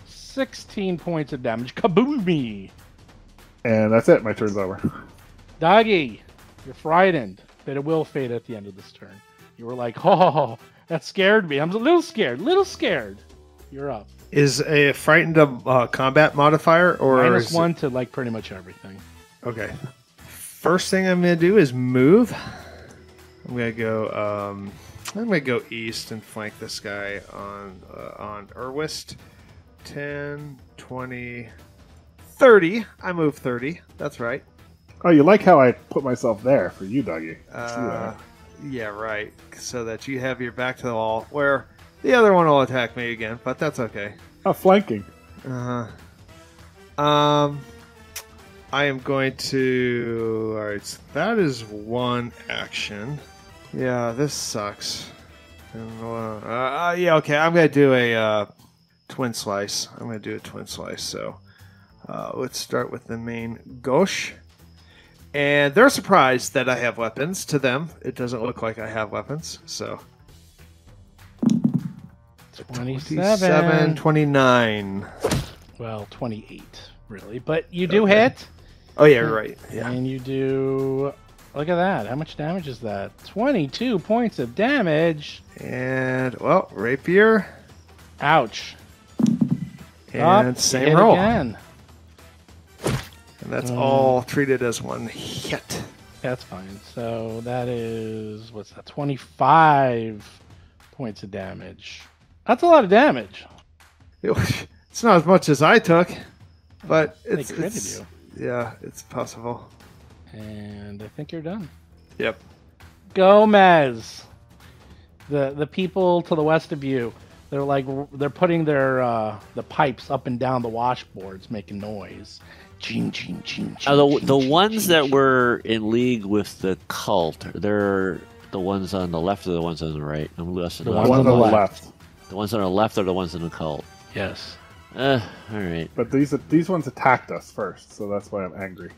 Speaker 2: 16 points of damage. Kaboomy!
Speaker 6: And that's it. My turn's over.
Speaker 2: Doggy, you're frightened that it will fade at the end of this turn. You were like, oh, that scared me. I'm a little scared. You're up.
Speaker 4: Is a frightened a combat modifier or
Speaker 2: -1 to like pretty much everything.
Speaker 4: Okay. First thing I'm gonna do is move. I'm gonna go east and flank this guy on Urwist. 10, 20, 30. I move 30. That's right.
Speaker 6: Oh, you like how I put myself there for you, Dougie?
Speaker 4: Yeah, right. So that you have your back to the wall, where the other one will attack me again, but that's okay.
Speaker 6: Oh, flanking.
Speaker 4: I am going to... Alright, so that is one action. Yeah, this sucks. Yeah, okay, I'm going to do a twin slice. So let's start with the main gauche. And they're surprised that I have weapons. To them, it doesn't look like I have weapons. So
Speaker 2: 27,
Speaker 4: 29.
Speaker 2: Well, 28, really. But you do hit.
Speaker 4: Oh, yeah, right. Yeah.
Speaker 2: And you do... Look at that. How much damage is that? 22 points of damage.
Speaker 4: And, well, rapier.
Speaker 2: Ouch.
Speaker 4: And same roll.
Speaker 2: Again.
Speaker 4: And that's all treated as one hit.
Speaker 2: That's fine. So that is, what's that, 25 points of damage. That's a lot of damage.
Speaker 4: It's not as much as I took, but
Speaker 2: They critted you.
Speaker 4: Yeah, it's possible.
Speaker 2: And I think you're done.
Speaker 4: Yep.
Speaker 2: Gomez. The people to the west of you, they're putting their the pipes up and down the washboards, making noise. Ching, ching, ching, ching,
Speaker 3: The ones that were in league with the cult, they're the ones on the left or the ones on the right?
Speaker 6: The ones on the left.
Speaker 3: The ones on the left are the ones in the cult.
Speaker 2: Yes.
Speaker 3: All right.
Speaker 6: But these ones attacked us first, so that's why I'm angry.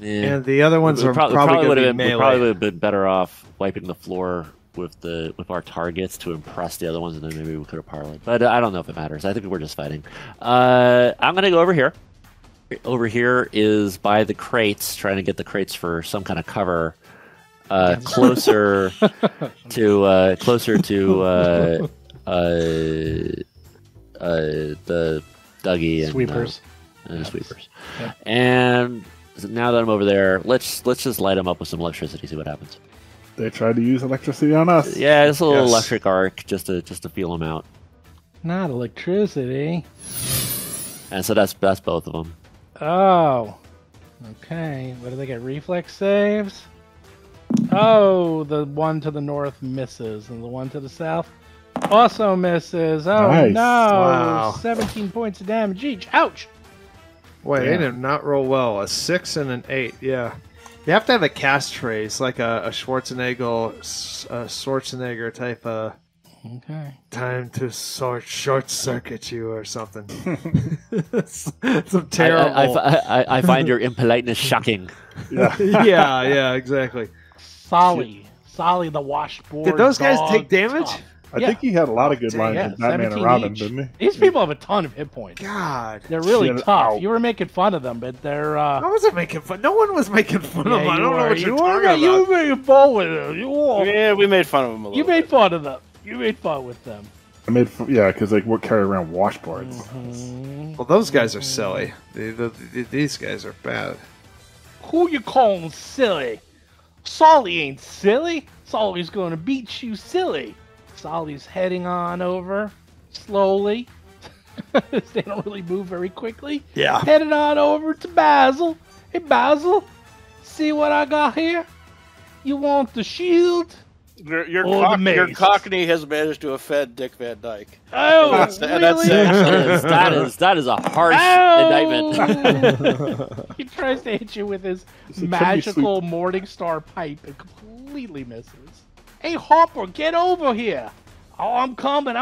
Speaker 3: Yeah.
Speaker 4: And the other ones are probably going to be melee.
Speaker 3: We probably would have been better off wiping the floor with our targets to impress the other ones, and then maybe we could have parlayed. But I don't know if it matters. I think we're just fighting. I'm going to go over here. Over here is by the crates, trying to get the crates for some kind of cover, closer to the Dougie and
Speaker 2: sweepers.
Speaker 3: And the sweepers. Yeah. And now that I'm over there, let's just light them up with some electricity, see what happens.
Speaker 6: They tried to use electricity on us.
Speaker 3: Yeah, it's a little electric arc just to feel them out.
Speaker 2: Not electricity.
Speaker 3: And so that's both of them.
Speaker 2: Oh. Okay. What do they get? Reflex saves? Oh, the one to the north misses, and the one to the south also misses. Oh,
Speaker 6: nice.
Speaker 2: no.
Speaker 4: Wow.
Speaker 2: 17 points of damage each. Ouch.
Speaker 4: Wait, they did not roll well. A 6 and an 8, yeah. You have to have a cast trace, like a Schwarzenegger type of time to short circuit you or something. Some terrible.
Speaker 3: I find your impoliteness shocking.
Speaker 4: Yeah, exactly.
Speaker 2: Solly the washboard.
Speaker 4: Did those guys take damage?
Speaker 2: Tough.
Speaker 6: I think he had a lot of good lines in Batman and Robin,
Speaker 2: each.
Speaker 6: didn't he?
Speaker 2: These people have a ton of hit points.
Speaker 4: God.
Speaker 2: They're really tough. You were making fun of them, but they're...
Speaker 4: I wasn't making fun. No one was making fun of them. I don't know what you're talking about.
Speaker 2: You were making fun with them.
Speaker 5: Yeah, we made fun of them a little
Speaker 2: You made fun of them. You made fun with them.
Speaker 6: I made because they carry around washboards.
Speaker 2: Mm-hmm.
Speaker 4: Well, those guys are silly. These guys are bad.
Speaker 2: Who you calling silly? Solly ain't silly. Solly's going to beat you silly. Solly's heading on over slowly. They don't really move very quickly.
Speaker 4: Yeah.
Speaker 2: Heading on over to Basil. Hey, Basil. See what I got here? You want the shield?
Speaker 5: Your Cockney has managed to offend Dick Van Dyke.
Speaker 2: Oh,
Speaker 5: really?
Speaker 3: That is a harsh indictment.
Speaker 2: He tries to hit you with his magical Morning Star pipe and completely misses. Hey, Hopper, get over here. Oh, I'm coming,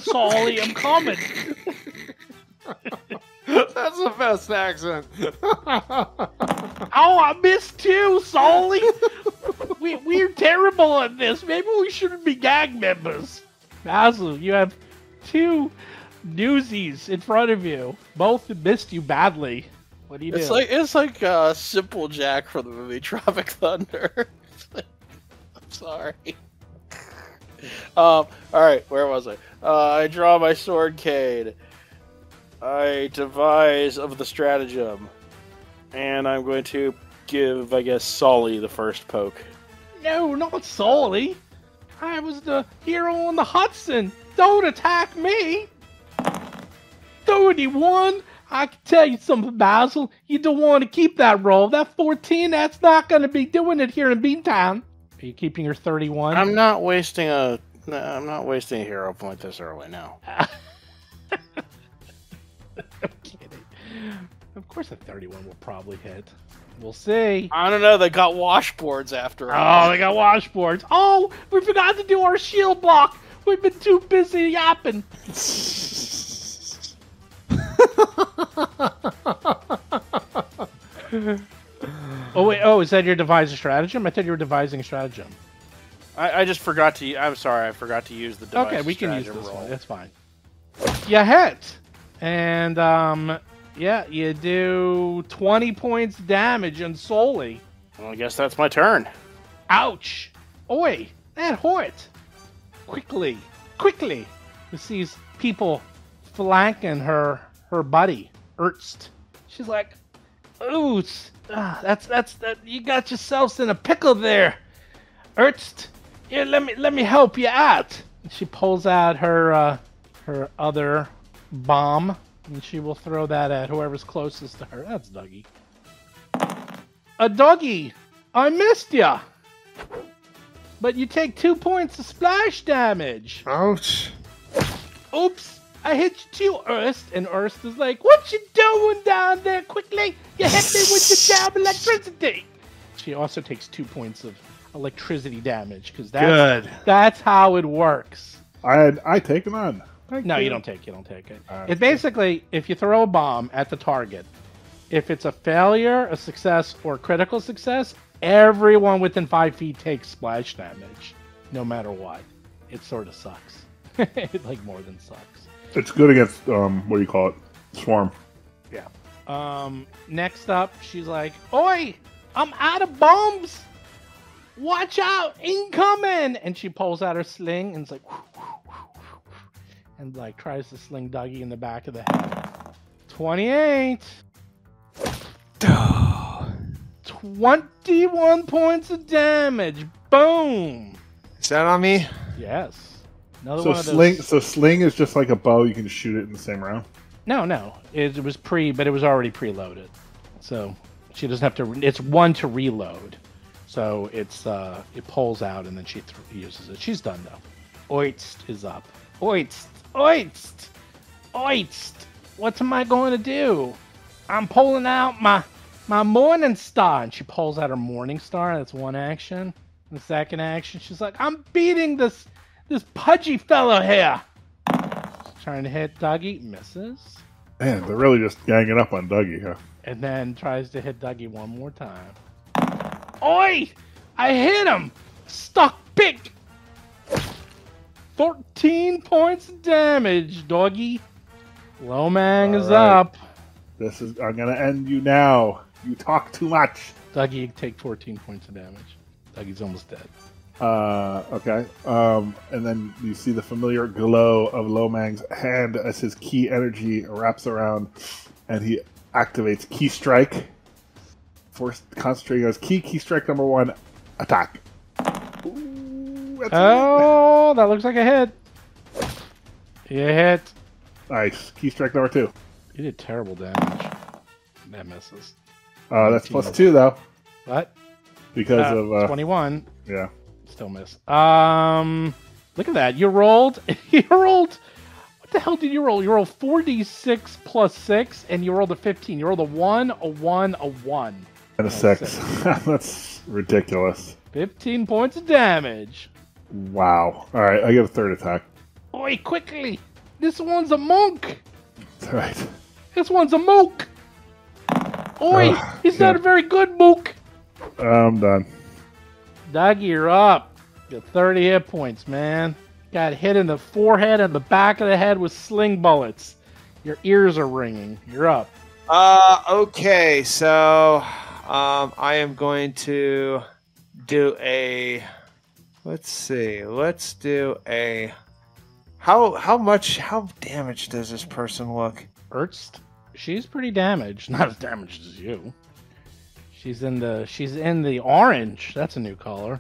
Speaker 2: Solly, I'm coming.
Speaker 4: That's the best accent.
Speaker 2: Oh, I missed too, Solly. We're terrible at this. Maybe we shouldn't be gang members. Basil, you have two newsies in front of you. Both missed you badly. What do you do?
Speaker 5: It's like Simple Jack from the movie Tropic Thunder. I'm sorry. All right, where was I? I draw my sword cane. I devise of the stratagem, and I'm going to give, I guess, Sully the first poke.
Speaker 2: No, not Sully. I was the hero on the Hudson. Don't attack me. 31. I can tell you something, Basil. You don't want to keep that roll. That 14, that's not going to be doing it here in Beantown. Are you keeping your 31?
Speaker 5: I'm not wasting a hero point this early now.
Speaker 2: I'm kidding. Of course a 31 will probably hit. We'll see.
Speaker 5: I don't know. They got washboards after all.
Speaker 2: Oh, they got washboards. Oh, we forgot to do our shield block. We've been too busy yapping. Oh, wait. Oh, is that your devising stratagem? I thought you were devising a stratagem.
Speaker 5: I just forgot to... I'm sorry. I forgot to use the device.
Speaker 2: Okay, we can use this
Speaker 5: roll.
Speaker 2: one. That's fine. You hit. And, yeah, you do 20 points damage on Sully.
Speaker 5: Well, I guess that's my turn.
Speaker 2: Ouch. Oi, that hurt. Quickly. You see these people flanking her buddy, Ernst. She's like, ooh, that. You got yourselves in a pickle there, Ernst. Here, let me help you out. And she pulls out her other bomb, and she will throw that at whoever's closest to her. That's Dougie. A Dougie, I missed ya. But you take 2 points of splash damage.
Speaker 4: Ouch.
Speaker 2: Oops, I hit you too, Ernst. And Ernst is like, what you doing down there? Quickly, you hit me with your damn electricity. She also takes 2 points of electricity damage, because that's how it works.
Speaker 6: I take it on.
Speaker 2: No, you don't take it. It's basically, if you throw a bomb at the target, if it's a failure, a success, or critical success, everyone within 5 feet takes splash damage, no matter what. It sort of sucks. It like more than sucks.
Speaker 6: It's good against what do you call it? Swarm.
Speaker 2: Yeah. Next up, she's like, "Oi, I'm out of bombs. Watch out, incoming!" And she pulls out her sling and it's like, and like tries to sling Dougie in the back of the head. 28. 21 points of damage. Boom.
Speaker 4: Is that on me?
Speaker 2: Yes. Another
Speaker 6: So
Speaker 2: one of those.
Speaker 6: So sling is just like a bow. You can shoot it in the same round.
Speaker 2: No. It was but it was already preloaded. So she doesn't have to. It's one to reload. So it's it pulls out and then she uses it. She's done though. Oitst is up. Oitst. What am I going to do? I'm pulling out my Morning Star. And she pulls out her Morning Star. That's one action. The second action, she's like, I'm beating this pudgy fellow here. She's trying to hit Dougie. Misses.
Speaker 6: Man, they're really just ganging up on Dougie, huh?
Speaker 2: And then tries to hit Dougie one more time. Oi! I hit him! Stuck pick! 14 points of damage, doggy. Lomang is up.
Speaker 6: I'm gonna end you now. You talk too much.
Speaker 2: Dougie, you take 14 points of damage. Dougie's almost dead.
Speaker 6: Okay. And then you see the familiar glow of Lomang's hand as his key energy wraps around, and he activates Key Strike. Concentrating on his key strike number 1, attack. Ooh,
Speaker 2: that looks like a hit. You hit.
Speaker 6: Nice. Key strike number 2.
Speaker 2: You did terrible damage. That misses.
Speaker 6: That's +2 though.
Speaker 2: What?
Speaker 6: Because of
Speaker 2: 21.
Speaker 6: Yeah.
Speaker 2: Still miss. Look at that. You rolled. What the hell did you roll? You rolled 4d6 plus 6, and you rolled a 15. You rolled a 1, a 1, a 1.
Speaker 6: And a 6. That's ridiculous.
Speaker 2: 15 points of damage.
Speaker 6: Wow. Alright, I get a third attack.
Speaker 2: Oi, quickly! This one's a monk!
Speaker 6: Alright.
Speaker 2: This one's a mook! Oi! He's not a very good mook!
Speaker 6: I'm done.
Speaker 2: Dougie, you're up. Got 30 hit points, man. Got hit in the forehead and the back of the head with sling bullets. Your ears are ringing. You're up.
Speaker 4: Okay, so I am going to do a. Let's see. Let's do a. How damaged does this person look?
Speaker 2: Ernst, she's pretty damaged. Not as damaged as you. She's in the orange. That's a new color.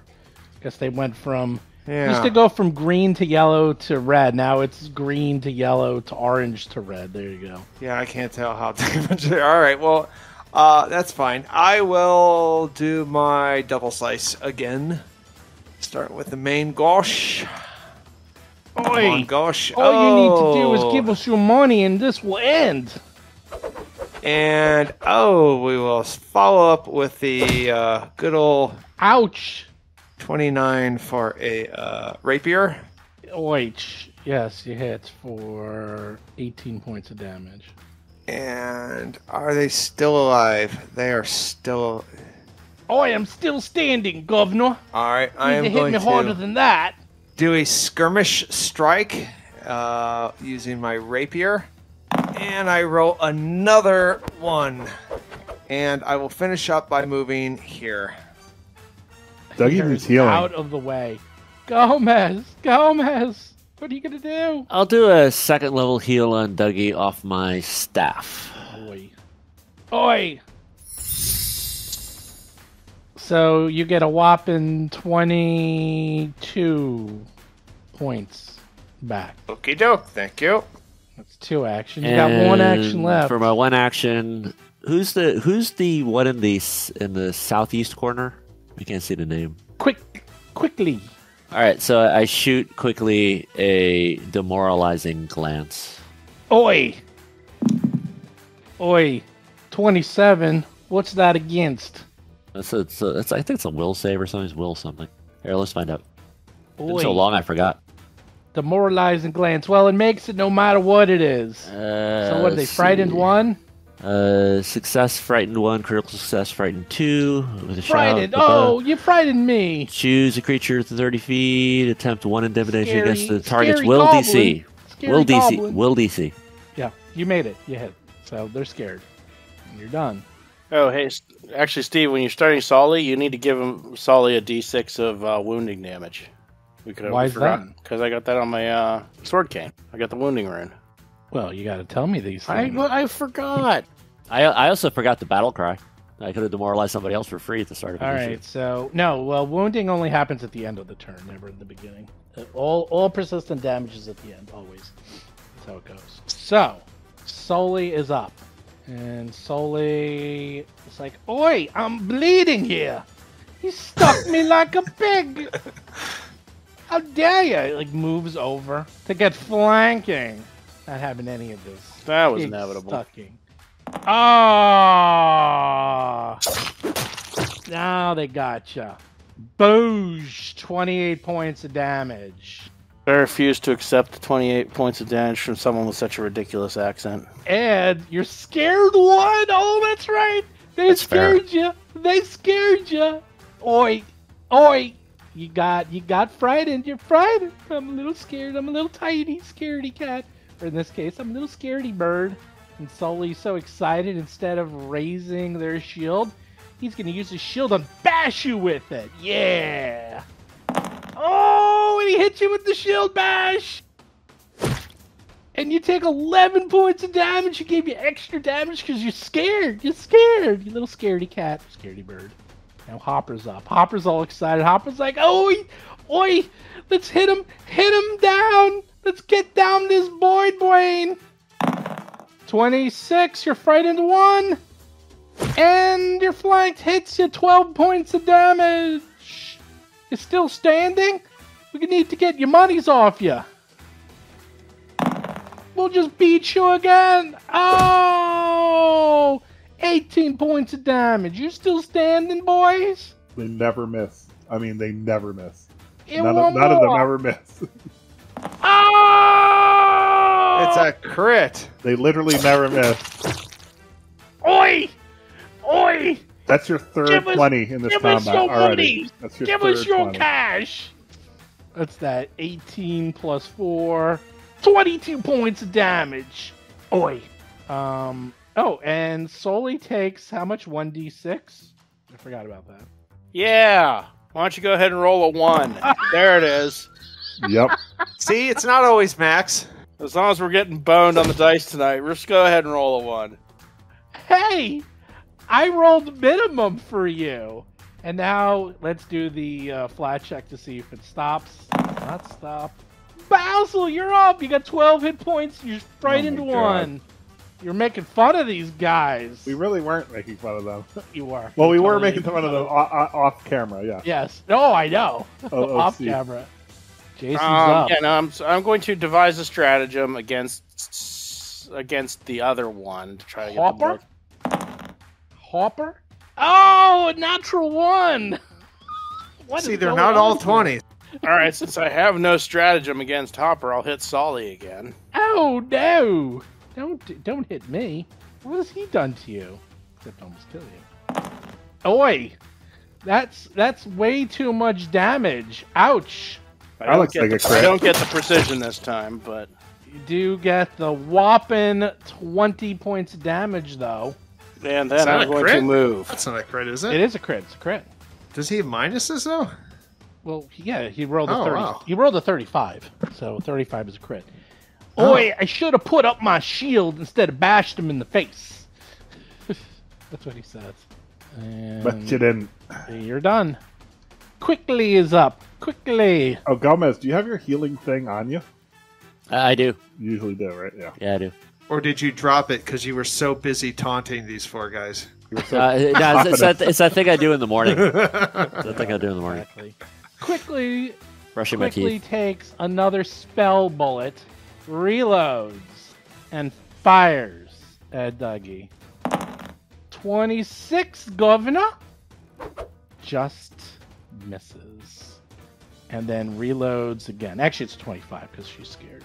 Speaker 2: Guess they went from used to go from green to yellow to red. Now it's green to yellow to orange to red. There you go.
Speaker 4: Yeah, I can't tell how damaged they are. All right, well, that's fine. I will do my double slice again. Start with the main gauche.
Speaker 2: Oi!
Speaker 4: Gauche.
Speaker 2: All you need to do is give us your money, and this will end.
Speaker 4: And we will follow up with the good old
Speaker 2: ouch
Speaker 4: 29 for a rapier.
Speaker 2: Oi! Yes, you hit for 18 points of damage.
Speaker 4: And are they still alive? They are still.
Speaker 2: I am still standing, Gov'nor.
Speaker 4: All right, I am
Speaker 2: going
Speaker 4: going
Speaker 2: to hit me harder than that.
Speaker 4: Do a skirmish strike using my rapier. And I roll another one. And I will finish up by moving here.
Speaker 6: Dougie needs healing.
Speaker 2: Out of the way. Gomez! What are you going to do?
Speaker 3: I'll do a second level heal on Dougie off my staff.
Speaker 2: Oi! So you get a whopping 22 points back.
Speaker 4: Okie doke, thank you.
Speaker 2: That's 2 action. You got 1 action left.
Speaker 3: For my 1 action, who's the one in the southeast corner? I can't see the name.
Speaker 2: Quickly.
Speaker 3: All right, so I shoot quickly a demoralizing glance.
Speaker 2: Oi! 27. What's that against?
Speaker 3: I think it's a will save or something. It's will something. Here, let's find out. It's been so long, I forgot.
Speaker 2: Demoralizing glance. Well, it makes it no matter what it is. So what are they? Frightened 1?
Speaker 3: Success, frightened 1, critical success, frightened 2. With a
Speaker 2: frightened. You frightened me.
Speaker 3: Choose a creature to 30 feet. Attempt 1 intimidation against the target's
Speaker 2: scary
Speaker 3: will
Speaker 2: goblin.
Speaker 3: DC.
Speaker 2: Scary goblin.
Speaker 3: Will DC.
Speaker 2: Yeah, you made it. You hit. So they're scared. And you're done.
Speaker 5: Oh, hey, actually, Steve, when you're starting Solly, you need to give him Solly a d6 of wounding damage.
Speaker 2: Why is that?
Speaker 5: Because I got that on my sword cane. I got the wounding rune.
Speaker 2: Well, you got to tell me these things.
Speaker 5: I forgot.
Speaker 3: I also forgot the battle cry. I could have demoralized somebody else for free at the start of the mission.
Speaker 2: All right, so wounding only happens at the end of the turn, never in the beginning. All persistent damage is at the end, always. That's how it goes. So, Sully is up. And Sully is like, oi, I'm bleeding here. He stuck me like a pig. How dare you? Like, moves over to get flanking. Not having any of this.
Speaker 5: That was inevitable.
Speaker 2: Stucking. Oh! Now they gotcha. Boosh! 28 points of damage.
Speaker 5: I refuse to accept 28 points of damage from someone with such a ridiculous accent.
Speaker 2: Ed, you're scared one? Oh, that's right. They scared you. They scared you. Oi. You got frightened. You're frightened. I'm a little scared. I'm a little tiny scaredy cat. Or in this case, I'm a little scaredy bird. And Sully's so excited, instead of raising their shield, he's going to use his shield and bash you with it. Yeah. Oh, and he hits you with the shield bash. And you take 11 points of damage. He gave you extra damage because you're scared. You're scared. You little scaredy cat. Scaredy bird. Now Hopper's up. Hopper's all excited. Hopper's like, oi, let's hit him down. Let's get down this boy, Dwayne. 26, you're frightened 1. And your flanked hits you 12 points of damage. You're still standing? We need to get your monies off you. We'll just beat you again. Oh! 18 points of damage. You're still standing, boys?
Speaker 6: They never miss. They never miss.
Speaker 2: None of them
Speaker 6: ever miss.
Speaker 2: Oh!
Speaker 4: It's a crit.
Speaker 6: They literally never miss.
Speaker 2: Oi!
Speaker 6: That's your third 20 in this combat already. That's your
Speaker 2: Give us your
Speaker 6: 20.
Speaker 2: cash. What's that? 18 plus 4. 22 points of damage. Oi. Oh, and Sully takes how much? 1d6? I forgot about that.
Speaker 5: Yeah. Why don't you go ahead and roll a 1? There it is.
Speaker 6: Yep.
Speaker 4: See, it's not always max.
Speaker 5: As long as we're getting boned on the dice tonight, let's go ahead and roll a 1.
Speaker 2: Hey! I rolled minimum for you. And now let's do the flat check to see if it stops. Not stop. Basil, you're up! You got 12 hit points. You're right into one. You're making fun of these guys.
Speaker 6: We really weren't making fun of them.
Speaker 2: You were.
Speaker 6: Well, we were
Speaker 2: totally
Speaker 6: making fun of them off camera, yeah.
Speaker 2: Yes. Oh, I know. Off camera. Jason's up.
Speaker 5: Yeah, no, I'm going to devise a stratagem against the other one to try to get
Speaker 2: Hopper? Hopper? Oh, a natural 1!
Speaker 4: See, they're not all 20s.
Speaker 5: All right, since I have no stratagem against Hopper, I'll hit Solly again.
Speaker 2: Oh, no! Don't hit me. What has he done to you? Except almost kill you. Oi! That's way too much damage. Ouch!
Speaker 6: That looks like a crit.
Speaker 5: I don't get the precision this time, but...
Speaker 2: You do get the whopping 20 points of damage, though.
Speaker 5: And then I'm going to move.
Speaker 4: That's not a crit, is it?
Speaker 2: It is a crit. It's a crit.
Speaker 4: Does he have minuses, though?
Speaker 2: Well, yeah, he rolled a 30.
Speaker 4: Wow.
Speaker 2: He rolled a 35, so 35 is a crit. Oi, I should have put up my shield instead of bashed him in the face. That's what he says. And
Speaker 6: But you didn't.
Speaker 2: you're done. Quickly is up. Quickly.
Speaker 6: Oh, Gomez, do you have your healing thing on you?
Speaker 3: I do.
Speaker 6: You usually do, right? Yeah.
Speaker 3: Yeah, I do.
Speaker 4: Or did you drop it because you were so busy taunting these 4 guys?
Speaker 3: No, it's that thing I do in the morning. That thing I do in the morning.
Speaker 2: Exactly. Quickly
Speaker 3: Brushing my teeth.
Speaker 2: takes another spell bullet, reloads, and fires at Dougie. 26, Governor. Just misses. And then reloads again. Actually, it's 25 because she's scared.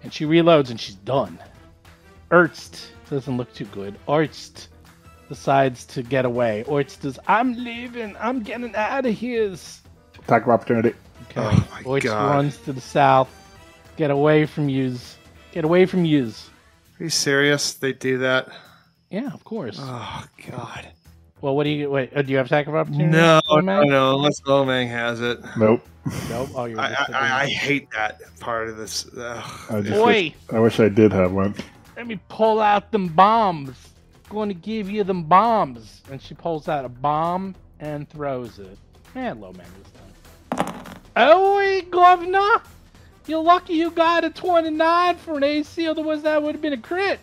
Speaker 2: And she reloads and she's done. Ernst doesn't look too good. Ernst decides to get away. Ernst says, I'm leaving. I'm getting out of here.
Speaker 6: Attack of opportunity.
Speaker 2: Okay.
Speaker 4: Oh my
Speaker 2: Ernst
Speaker 4: God.
Speaker 2: runs to the south. Get away from yous. Get away from yous.
Speaker 4: Are you serious? They do that?
Speaker 2: Yeah, of course.
Speaker 4: Oh, God.
Speaker 2: Well, what do you... Wait, do you have attack of opportunity?
Speaker 4: No,
Speaker 2: Lomang?
Speaker 4: no, unless Lomang has it.
Speaker 6: Nope.
Speaker 2: Nope. Oh, you're
Speaker 4: I hate that part of this.
Speaker 2: Boy,
Speaker 6: I wish I did have one.
Speaker 2: let me pull out them bombs. Going to give you them bombs. And she pulls out a bomb and throws it. Man, Lomang is done. Oh, Governor! You're lucky you got a 29 for an AC, otherwise that would have been a crit.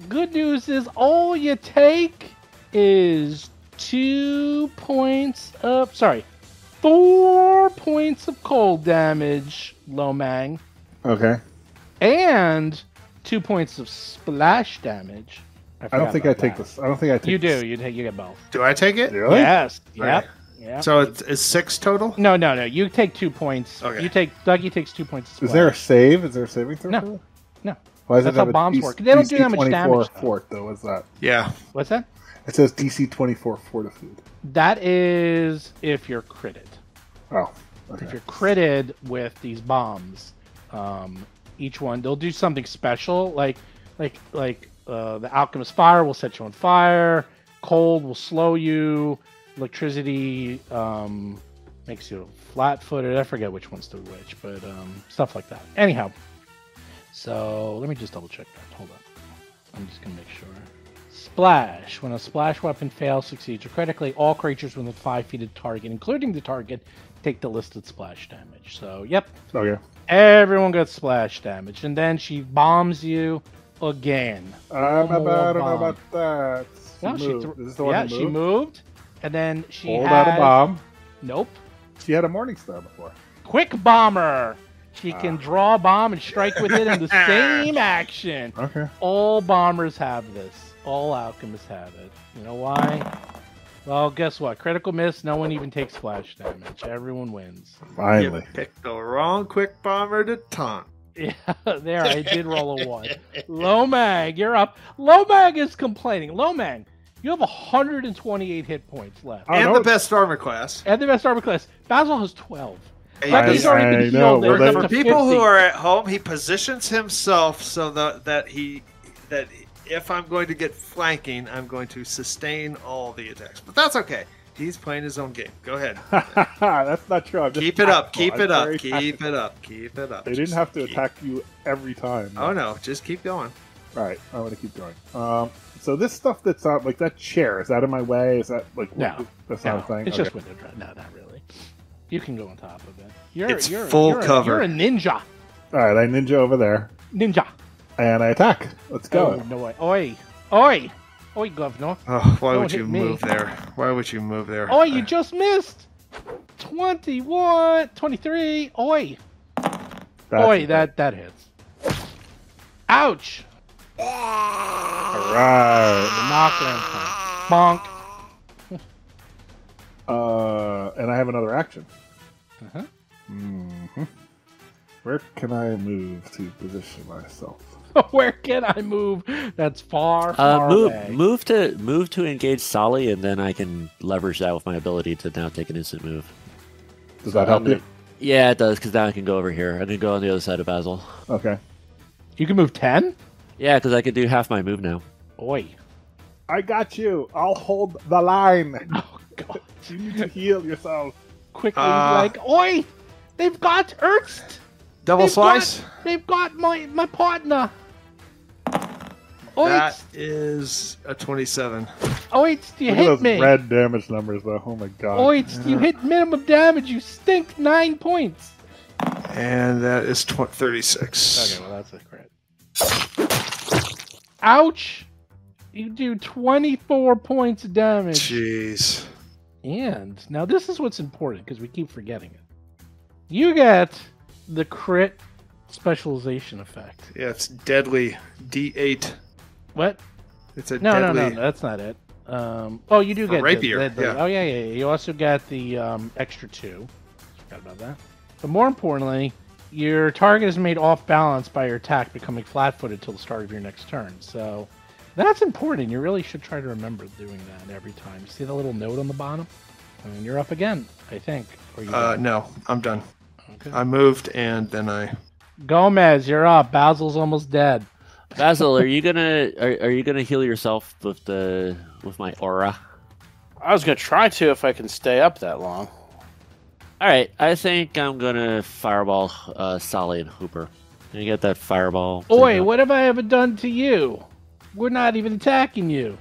Speaker 2: Good news is all you take is 2 points of... Sorry, 4 points of cold damage, Lomang.
Speaker 6: Okay.
Speaker 2: And 2 points of splash damage.
Speaker 6: I don't think I take this. I don't think I take
Speaker 2: You
Speaker 6: this.
Speaker 2: do. You get both.
Speaker 4: Do I take it?
Speaker 6: Really?
Speaker 2: Yes.
Speaker 4: Okay.
Speaker 2: Yep. Yeah.
Speaker 4: So it's 6 total?
Speaker 2: No. You take 2 points.
Speaker 4: Okay.
Speaker 2: Dougie takes 2 points of splash.
Speaker 6: Is there a save? Is there a saving throw?
Speaker 2: No.
Speaker 6: for that?
Speaker 2: No.
Speaker 6: Why does
Speaker 2: That's
Speaker 6: it have
Speaker 2: how
Speaker 6: a
Speaker 2: bombs
Speaker 6: DC
Speaker 2: work. They don't do that much
Speaker 6: 24
Speaker 2: damage, though.
Speaker 6: Fort, though. What's that?
Speaker 4: Yeah.
Speaker 2: What's that?
Speaker 6: It says DC 24 Fortitude.
Speaker 2: That is if you're critted.
Speaker 6: Oh. Okay.
Speaker 2: If you're critted with these bombs, each one they'll do something special, like the Alchemist Fire will set you on fire. Cold will slow you. Electricity makes you flat-footed. I forget which one's the which, but stuff like that. Anyhow, so let me just double check that. Hold on. I'm just gonna make sure. Splash. When a splash weapon fails, succeeds, or critically, all creatures within 5 feet of the target, including the target, take the listed splash damage. So, yep.
Speaker 6: Okay.
Speaker 2: Everyone gets splash damage. And then she bombs you again.
Speaker 6: I don't know
Speaker 2: bomb.
Speaker 6: about that.
Speaker 2: No,
Speaker 6: She moved. Is this the one that
Speaker 2: she
Speaker 6: moved?
Speaker 2: moved. And then she
Speaker 6: Pulled
Speaker 2: had...
Speaker 6: out a bomb.
Speaker 2: Nope.
Speaker 6: She had a Morning Star before.
Speaker 2: Quick Bomber. She can draw a bomb and strike with it in the same action.
Speaker 6: Okay.
Speaker 2: All bombers have this. All alchemists have it. You know why? Well, guess what? Critical miss, no one even takes splash damage. Everyone wins.
Speaker 6: Finally.
Speaker 4: You picked the wrong quick bomber to taunt.
Speaker 2: Yeah, there, I did roll a 1. Lomang, you're up. Lomang is complaining. Lomang, you have 128 hit points left.
Speaker 6: Oh,
Speaker 4: And
Speaker 6: no,
Speaker 4: the best armor class.
Speaker 2: And the best armor class. Basil has 12.
Speaker 4: I
Speaker 2: He's already been
Speaker 6: know,
Speaker 2: healed.
Speaker 6: well,
Speaker 2: They're
Speaker 6: then-
Speaker 2: up
Speaker 4: For
Speaker 2: to
Speaker 4: people
Speaker 2: 50.
Speaker 4: who are at home, he positions himself so that if I'm going to get flanking, I'm going to sustain all the attacks. But that's okay. He's playing his own game. Go ahead.
Speaker 6: That's not true.
Speaker 4: Keep it up. Keep it up. Keep it up. Keep it up.
Speaker 6: They didn't have to attack you every time.
Speaker 4: Oh, no. Just keep going.
Speaker 6: All right. I'm going to keep going. So this stuff that's not like that chair, is that in my way? Is that like
Speaker 2: no?
Speaker 6: That's not a thing.
Speaker 2: It's just window drop. No, not really. You can go on top of it. You're
Speaker 4: full cover.
Speaker 2: You're a ninja.
Speaker 6: All right, I ninja over there.
Speaker 2: Ninja.
Speaker 6: And I attack. Let's go.
Speaker 2: Oh, no way. Oi. Oi. Oi, Gov'nor.
Speaker 4: Oh, why would
Speaker 2: Don't
Speaker 4: you
Speaker 2: hit me.
Speaker 4: move there? Why would you move there?
Speaker 2: Oi, you just missed. 21, 23. Oi. Oi, that hits. Ouch.
Speaker 6: All right.
Speaker 2: Bonk.
Speaker 6: And I have another action.
Speaker 2: Uh-huh.
Speaker 6: Mm-hmm. Where can I move to position myself?
Speaker 2: Where can I move? That's far away.
Speaker 3: Move to engage Solly, and then I can leverage that with my ability to now take an instant move.
Speaker 6: Does that help you?
Speaker 3: Yeah, it does, because now I can go over here. I can go on the other side of Basil.
Speaker 6: Okay.
Speaker 2: You can move 10?
Speaker 3: Yeah, because I can do half my move now.
Speaker 2: Oi.
Speaker 6: I got you. I'll hold the line.
Speaker 2: Oh, God.
Speaker 6: You need to heal yourself.
Speaker 2: Quickly, oi! They've got Ernst!
Speaker 4: Double slice?
Speaker 2: They've got my partner. Oi!
Speaker 4: That is a 27.
Speaker 2: Oits, you
Speaker 6: Look
Speaker 2: hit
Speaker 6: at those
Speaker 2: me.
Speaker 6: red damage numbers, though. Oh my god.
Speaker 2: Oits, you hit minimum damage. You stink 9 points.
Speaker 4: And that is 36.
Speaker 2: Okay, well, that's a crit. Ouch! You do 24 points of damage.
Speaker 4: Jeez.
Speaker 2: And now this is what's important because we keep forgetting it. You get the crit specialization effect.
Speaker 4: Yeah, it's deadly. D8.
Speaker 2: What?
Speaker 4: It's a
Speaker 2: No,
Speaker 4: deadly.
Speaker 2: no, that's not it. Oh, you do
Speaker 4: For
Speaker 2: get
Speaker 4: rapier, yeah.
Speaker 2: Oh, yeah. You also got the extra 2. Forgot about that. But more importantly, your target is made off balance by your attack becoming flat-footed till the start of your next turn. So that's important. You really should try to remember doing that every time. You see the little note on the bottom? I mean, you're up again, I think. Or you
Speaker 4: No, I'm done.
Speaker 2: Okay.
Speaker 4: I moved and then I.
Speaker 2: Gomez, you're up. Basil's almost dead.
Speaker 3: Basil, are you gonna heal yourself with my aura?
Speaker 5: I was gonna try to if I can stay up that long.
Speaker 3: All right, I think I'm gonna fireball Solly and Hooper. Can you get that fireball?
Speaker 2: Oi, what have I ever done to you? We're not even attacking you.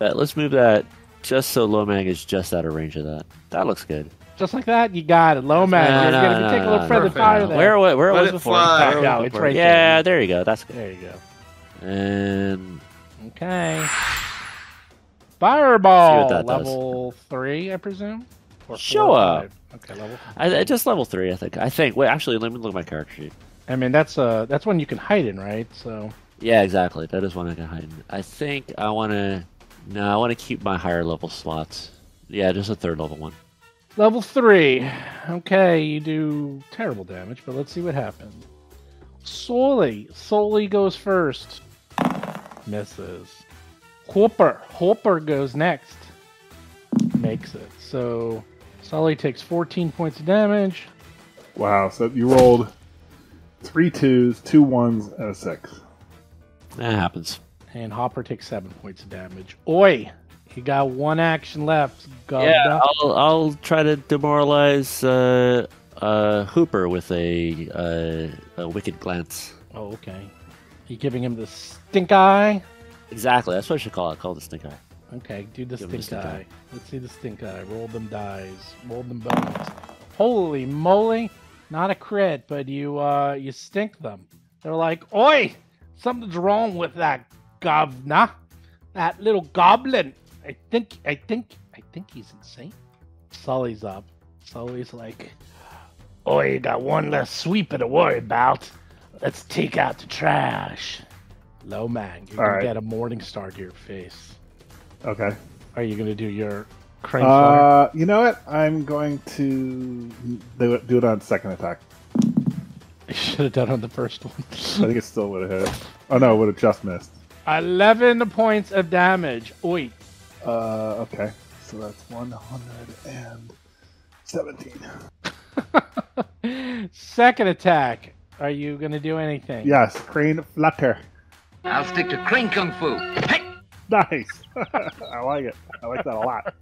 Speaker 3: Let's move that just so Lomang is just out of range of that. That looks good.
Speaker 2: Just like that, you got it. Low man, you're going to take a little friendly fire there.
Speaker 3: Where it
Speaker 4: Let
Speaker 3: was
Speaker 4: it
Speaker 3: before?
Speaker 4: fly.
Speaker 2: No, it's right
Speaker 3: Yeah, there you go. That's good.
Speaker 2: There you go.
Speaker 3: And
Speaker 2: Okay. Fireball.
Speaker 3: See what that
Speaker 2: level 3, I presume? Or 4
Speaker 3: Show
Speaker 2: or
Speaker 3: up.
Speaker 2: 5? Okay, level 3.
Speaker 3: I just level 3, I think. Wait, actually, let me look at my character sheet.
Speaker 2: I mean, that's one you can hide in, right? So.
Speaker 3: Yeah, exactly. That is one I can hide in. I think I want to keep my higher level slots. Yeah, just a 3rd level one.
Speaker 2: Level 3. Okay, you do terrible damage, but let's see what happens. Solely goes first. Misses. Hooper goes next. Makes it. So, Solly takes 14 points of damage.
Speaker 6: Wow, so you rolled 3 2s, 2 1s, and a 6.
Speaker 3: That happens.
Speaker 2: And Hopper takes 7 points of damage. Oi! You got 1 action left.
Speaker 3: Yeah, I'll try to demoralize Hooper with a wicked glance.
Speaker 2: Oh, okay. You giving him the stink eye?
Speaker 3: Exactly, that's what I should call it. Call it the stink eye.
Speaker 2: Okay, do the
Speaker 3: Give him
Speaker 2: stink
Speaker 3: the
Speaker 2: eye.
Speaker 3: stink
Speaker 2: Let's see the stink eye. Roll them dice. Roll them bones. Holy moly! Not a crit, but you stink them. They're like, oi! Something's wrong with that gov'nor. That little goblin. I think he's insane. Sully's up. Sully's like, oi, you got one less sweeper to worry about. Let's take out the trash. Low man, you're going to get a morning star to your face.
Speaker 6: Okay.
Speaker 2: Are you going to do your crane flutter?
Speaker 6: You know what? I'm going to do it on second attack.
Speaker 2: You should have done it on the first one.
Speaker 6: I think it still would have hit. Oh no, it would have just missed. 11
Speaker 2: points of damage. Oi.
Speaker 6: Okay. So that's 117.
Speaker 2: Second attack. Are you going to do anything?
Speaker 6: Yes, crane flutter.
Speaker 7: I'll stick to crane kung fu. Hey!
Speaker 6: Nice. I like it. I like that a lot.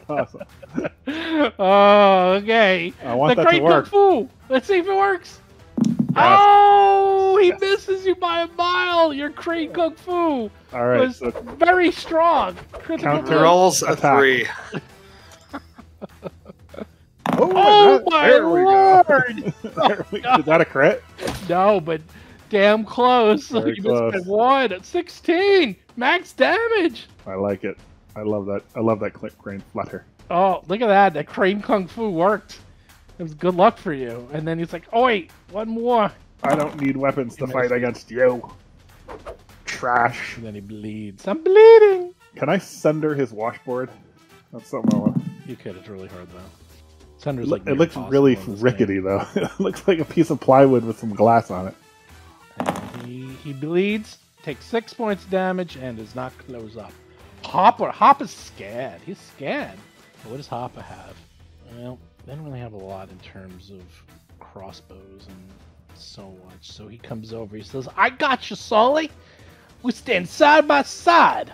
Speaker 6: Awesome.
Speaker 2: Oh, okay.
Speaker 6: I want
Speaker 2: the
Speaker 6: that to
Speaker 2: crane
Speaker 6: work.
Speaker 2: kung fu. Let's see if it works.
Speaker 6: Yes.
Speaker 2: Oh, he misses you by a mile. Your crane kung fu
Speaker 6: All right.
Speaker 2: was
Speaker 6: So
Speaker 2: very strong. Critical
Speaker 6: Counter
Speaker 2: hit.
Speaker 4: Rolls a
Speaker 6: Attack.
Speaker 4: 3.
Speaker 2: Oh my
Speaker 6: there we
Speaker 2: lord!
Speaker 6: go. There we go. Is that a crit?
Speaker 2: No, but damn close.
Speaker 6: Very
Speaker 2: You
Speaker 6: close.
Speaker 2: missed by 1 at 16. Max damage.
Speaker 6: I like it. I love that. I love that crane flutter.
Speaker 2: Oh, look at that. That crane kung fu worked. It was good luck for you. And then he's like, oh wait, one more.
Speaker 6: I don't need weapons to fight against you. Trash.
Speaker 2: And then he bleeds. I'm bleeding.
Speaker 6: Can I sunder his washboard? That's something I want.
Speaker 2: You could. It's really hard though. Sunder's like
Speaker 6: It looks really rickety though. It looks like a piece of plywood with some glass on it.
Speaker 2: And he bleeds, takes 6 points damage, and does not close up. Hopper's scared. He's scared. What does Hopper have? Well, they don't really have a lot in terms of crossbows and so much. So he comes over. He says, "I got you, Sully. We stand side by side."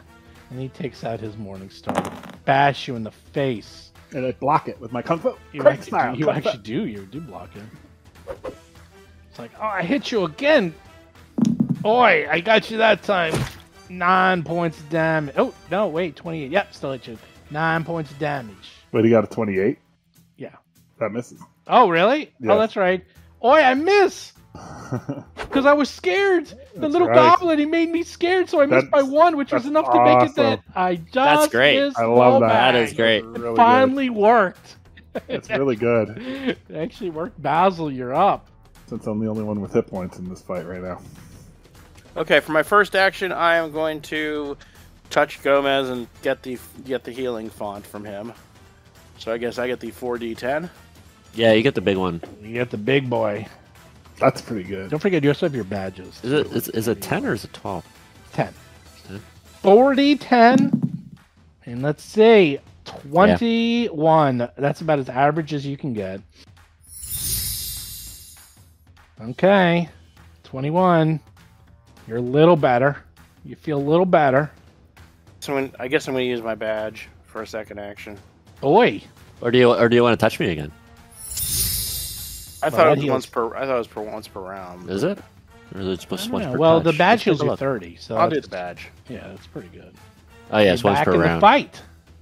Speaker 2: And he takes out his Morningstar to bash you in the face.
Speaker 6: And I block it with my kung fu.
Speaker 2: You
Speaker 6: Crane
Speaker 2: actually,
Speaker 6: style.
Speaker 2: you
Speaker 6: Kung
Speaker 2: actually
Speaker 6: fu.
Speaker 2: do. You do block him. It's like, oh, I hit you again. Oi, I got you that time. 9 points of damage. Oh, no, wait, 28. Yep, still hit you. 9 points of damage.
Speaker 6: Wait, he got a 28?
Speaker 2: Yeah.
Speaker 6: That misses.
Speaker 2: Oh, really?
Speaker 6: Yeah.
Speaker 2: Oh, that's right. Oi, I miss. Because I was scared. The
Speaker 6: That's
Speaker 2: little
Speaker 6: right.
Speaker 2: goblin, he made me scared, so I missed by 1, which was
Speaker 6: that's
Speaker 2: enough to make it that
Speaker 6: awesome.
Speaker 2: I just
Speaker 3: That's great.
Speaker 2: missed
Speaker 6: I love that.
Speaker 3: That
Speaker 2: Lomang.
Speaker 3: is great.
Speaker 6: That's
Speaker 2: It
Speaker 6: really
Speaker 2: finally worked.
Speaker 6: good. It's really good.
Speaker 2: It actually worked. Basil, you're up.
Speaker 6: Since I'm the only one with hit points in this fight right now.
Speaker 5: Okay, for my first action, I am going to touch Gomez and get the healing font from him. So I guess I get the 4d10.
Speaker 3: Yeah, you get the big one.
Speaker 2: You get the big boy.
Speaker 6: That's pretty good.
Speaker 2: Don't forget, you also have your badges.
Speaker 3: Is it 10 or is it 12?
Speaker 2: 10.
Speaker 3: 10.
Speaker 2: 40-10. And let's see. 21. Yeah. That's about as average as you can get. Okay. 21. You're a little better. You feel a little better.
Speaker 5: So I guess I'm going to use my badge for a second action.
Speaker 2: Oi.
Speaker 3: Or do you want to touch me again?
Speaker 5: I thought it was once per round.
Speaker 3: Is it? Or is it just once per
Speaker 2: Well,
Speaker 3: touch?
Speaker 2: the badge
Speaker 3: Let's
Speaker 2: gives
Speaker 3: take a
Speaker 2: you
Speaker 3: look.
Speaker 2: 30. So
Speaker 5: I'll do the badge.
Speaker 2: Yeah, that's pretty good.
Speaker 3: Oh yeah, it's
Speaker 2: You're
Speaker 3: once
Speaker 2: back
Speaker 3: per
Speaker 2: in the
Speaker 3: round.
Speaker 2: fight.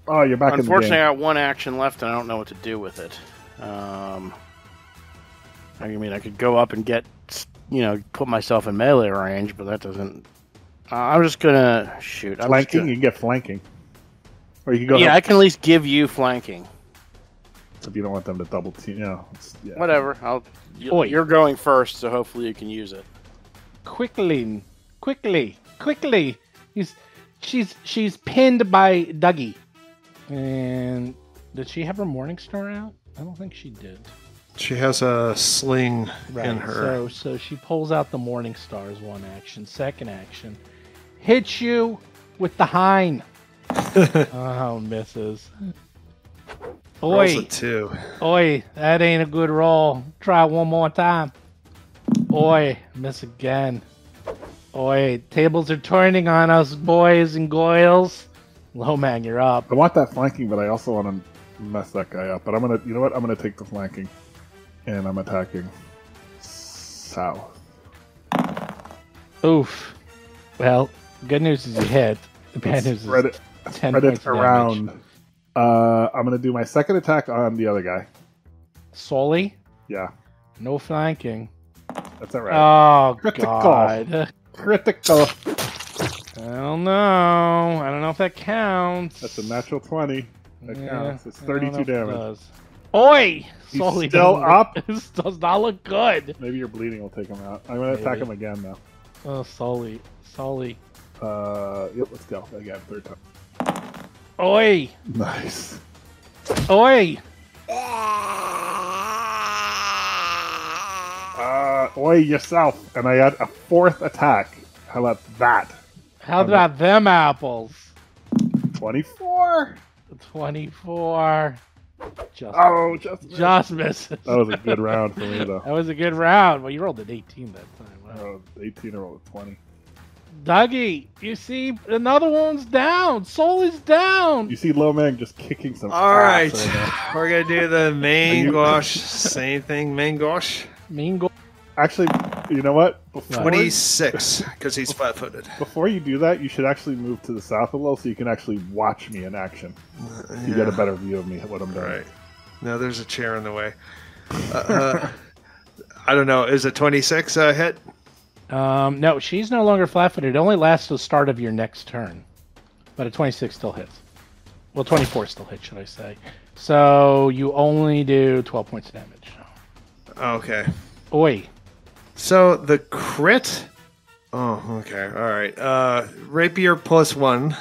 Speaker 6: Oh, you're back in the
Speaker 5: Unfortunately, I
Speaker 6: game.
Speaker 5: got one action left, and I don't know what to do with it. I mean, I could go up and put myself in melee range, but that doesn't. I'm just gonna shoot.
Speaker 6: Flanking? You can get flanking. Or you can go
Speaker 5: Yeah,
Speaker 6: up
Speaker 5: I can at least give you flanking.
Speaker 6: if you don't want them to double team. Yeah.
Speaker 5: Whatever.
Speaker 2: Oi.
Speaker 5: You're going first, so hopefully you can use it.
Speaker 2: Quickly. She's pinned by Dougie. And did she have her Morningstar out? I don't think she did.
Speaker 4: She has a sling in her.
Speaker 2: So she pulls out the Morningstars. One action. Second action. Hits you with the hind. Oh, misses.
Speaker 4: Rolls a
Speaker 2: Oi.
Speaker 4: 2.
Speaker 2: Oi, that ain't a good roll. Try one more time. Oi, miss again. Oi, tables are turning on us, boys and girls. Lomang, you're up.
Speaker 6: I want that flanking, but I also want to mess that guy up. But I'm gonna, you know what? I'm gonna take the flanking, and I'm attacking south.
Speaker 2: Oof. Well, good news is you hit. The bad news
Speaker 6: Spread
Speaker 2: is
Speaker 6: it,
Speaker 2: 10
Speaker 6: spread
Speaker 2: points
Speaker 6: it
Speaker 2: of
Speaker 6: around.
Speaker 2: damage.
Speaker 6: I'm gonna do my second attack on the other guy.
Speaker 2: Sully,
Speaker 6: Yeah,
Speaker 2: no flanking.
Speaker 6: that's all right.
Speaker 2: Oh,
Speaker 6: Critical.
Speaker 2: God.
Speaker 6: Critical.
Speaker 2: I don't know. I don't know if that counts.
Speaker 6: That's a natural 20. That
Speaker 2: Yeah,
Speaker 6: counts. It's
Speaker 2: I don't know
Speaker 6: 32
Speaker 2: if it
Speaker 6: damage.
Speaker 2: does. Oi!
Speaker 6: He's
Speaker 2: Sully
Speaker 6: still
Speaker 2: doesn't
Speaker 6: up?
Speaker 2: look- This does not look good.
Speaker 6: Maybe your bleeding will take him out. I'm gonna attack
Speaker 2: Maybe.
Speaker 6: him again though.
Speaker 2: Oh, Sully.
Speaker 6: Yep, let's go. Again, third time.
Speaker 2: Oi!
Speaker 6: Nice.
Speaker 2: Oi!
Speaker 6: Oi yourself. And I had a fourth attack. How about that?
Speaker 2: How about them apples?
Speaker 6: 24.
Speaker 2: 24. Just
Speaker 6: Just
Speaker 2: misses.
Speaker 6: that was a good round for me though.
Speaker 2: That was a good round. Well, you rolled an 18 that time. Wow.
Speaker 6: 18 or 20.
Speaker 2: Dougie, you see, another one's down. Soul is down.
Speaker 6: You see Lomang just kicking some
Speaker 4: All right,
Speaker 6: ass
Speaker 4: we're going to do the main gauche. Same thing, main gauche.
Speaker 2: Mean go.
Speaker 6: Actually, you know what?
Speaker 4: 26, because he's flat-footed.
Speaker 6: Before you do that, you should actually move to the south a little so you can actually watch me in action. You get a better view of me, what I'm doing.
Speaker 4: Right. No, there's a chair in the way. I don't know. Is it 26 hit?
Speaker 2: No, she's no longer flat-footed. It only lasts to the start of your next turn. But a 26 still hits. Well, 24 still hits, should I say. So you only do 12 points of damage.
Speaker 4: Okay.
Speaker 2: Oi.
Speaker 4: So the crit... Oh, okay. All right. Rapier +1.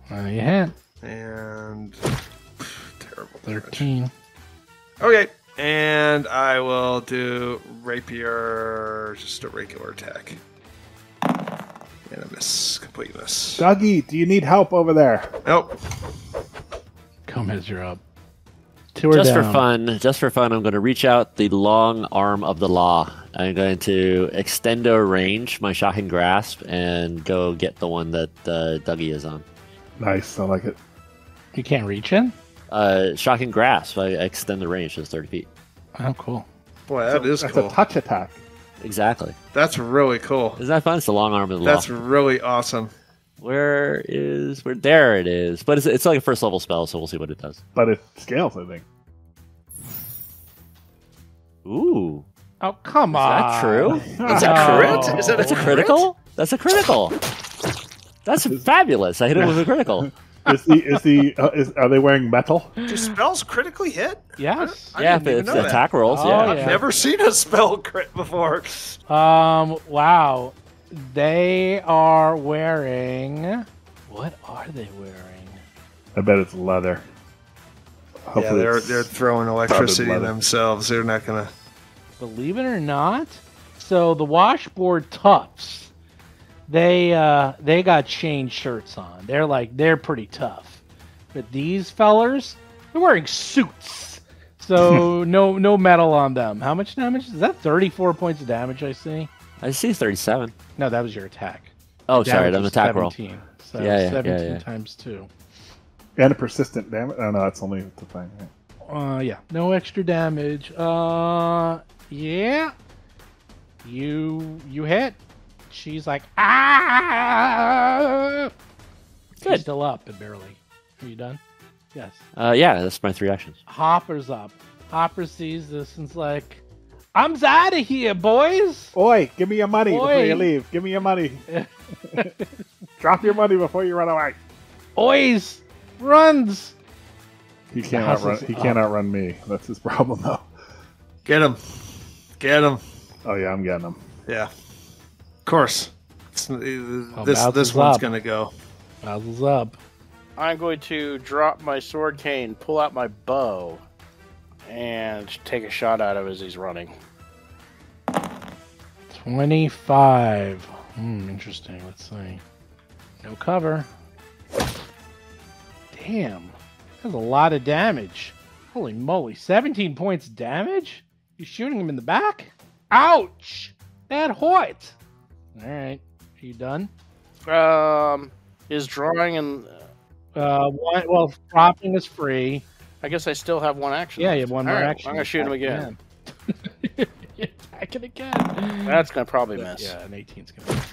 Speaker 2: You hit.
Speaker 4: And... Terrible.
Speaker 2: 13.
Speaker 4: Okay. And I will do rapier, just a regular attack. And a miss. Complete miss.
Speaker 6: Dougie, do you need help over there?
Speaker 4: Nope.
Speaker 2: Gomez, you're up. Two are down.
Speaker 3: Just for fun, I'm going to reach out the long arm of the law. I'm going to extendo range my shocking grasp and go get the one that Dougie is on.
Speaker 6: Nice, I like it.
Speaker 2: You can't reach in?
Speaker 3: Shocking grasp. I extend the range to 30 feet.
Speaker 2: Oh, cool.
Speaker 4: Boy, that's
Speaker 6: That's
Speaker 4: cool.
Speaker 6: a touch attack.
Speaker 3: Exactly.
Speaker 4: That's really cool.
Speaker 3: Isn't that fun? It's the long arm of the law.
Speaker 4: That's really awesome.
Speaker 3: Where there it is. But it's like a first level spell, so we'll see what it does.
Speaker 6: But it scales, I think.
Speaker 3: Ooh.
Speaker 2: Oh, come on.
Speaker 3: Is that true?
Speaker 4: That's a crit? Is that
Speaker 3: That's a critical? That's a critical. That's fabulous. I hit it with a critical.
Speaker 6: Are they wearing metal?
Speaker 4: Do spells critically hit?
Speaker 2: Yes.
Speaker 3: Yeah,
Speaker 4: didn't
Speaker 3: if
Speaker 4: even
Speaker 3: it's
Speaker 4: know that.
Speaker 3: attack rolls,
Speaker 2: Oh,
Speaker 3: yeah.
Speaker 2: yeah.
Speaker 4: I've never seen a spell crit before.
Speaker 2: Wow. They are wearing... What are they wearing?
Speaker 6: I bet it's leather. Hopefully
Speaker 4: they're throwing electricity
Speaker 6: leather.
Speaker 4: themselves. They're not going to...
Speaker 2: Believe it or not, so the washboard toughs, they got chain shirts on. They're pretty tough. But these fellers, they're wearing suits. So no metal on them. How much damage? Is that 34 points of damage I see?
Speaker 3: I see 37.
Speaker 2: No, that was your attack.
Speaker 3: Oh, sorry,
Speaker 2: Damage
Speaker 3: an
Speaker 2: was
Speaker 3: attack roll.
Speaker 2: 17. So
Speaker 3: Yeah,
Speaker 2: 17 times 2.
Speaker 6: And a persistent damage. Oh no, that's only the thing. Right?
Speaker 2: Yeah, no extra damage. Yeah. You hit. She's like, ah!
Speaker 3: Good.
Speaker 2: She's still up, but barely. Are you done? Yes.
Speaker 3: Yeah, that's my 3 actions.
Speaker 2: Hopper's up. Hopper sees this and's like, I'm out of here, boys!
Speaker 6: Oi, give me your money before
Speaker 2: Oi.
Speaker 6: you leave. Give me your money. Drop your money before you run away.
Speaker 2: Oys! Runs!
Speaker 6: He can't
Speaker 2: house
Speaker 6: outrun.
Speaker 2: is
Speaker 6: He
Speaker 2: up.
Speaker 6: can't outrun me. That's his problem, though.
Speaker 4: Get him. Get him.
Speaker 6: Oh yeah, I'm getting him.
Speaker 4: Yeah. Of course. This
Speaker 2: Bowser's
Speaker 4: one's
Speaker 2: up.
Speaker 4: going to go.
Speaker 2: Bowser's up.
Speaker 5: I'm going to drop my sword cane, pull out my bow, and take a shot at him as he's running.
Speaker 2: 25. Interesting. Let's see. No cover. Damn. That's a lot of damage. Holy moly. 17 points damage? You're shooting him in the back? Ouch! That hurt. Alright. Are you done?
Speaker 5: Is drawing and
Speaker 2: Dropping is free.
Speaker 5: I guess I still have one action.
Speaker 2: Yeah,
Speaker 5: left.
Speaker 2: you have one
Speaker 5: All
Speaker 2: more
Speaker 5: right,
Speaker 2: action.
Speaker 5: I'm gonna shoot him again.
Speaker 2: You're attacking again.
Speaker 5: That's gonna probably miss.
Speaker 2: Yeah, an 18's gonna miss.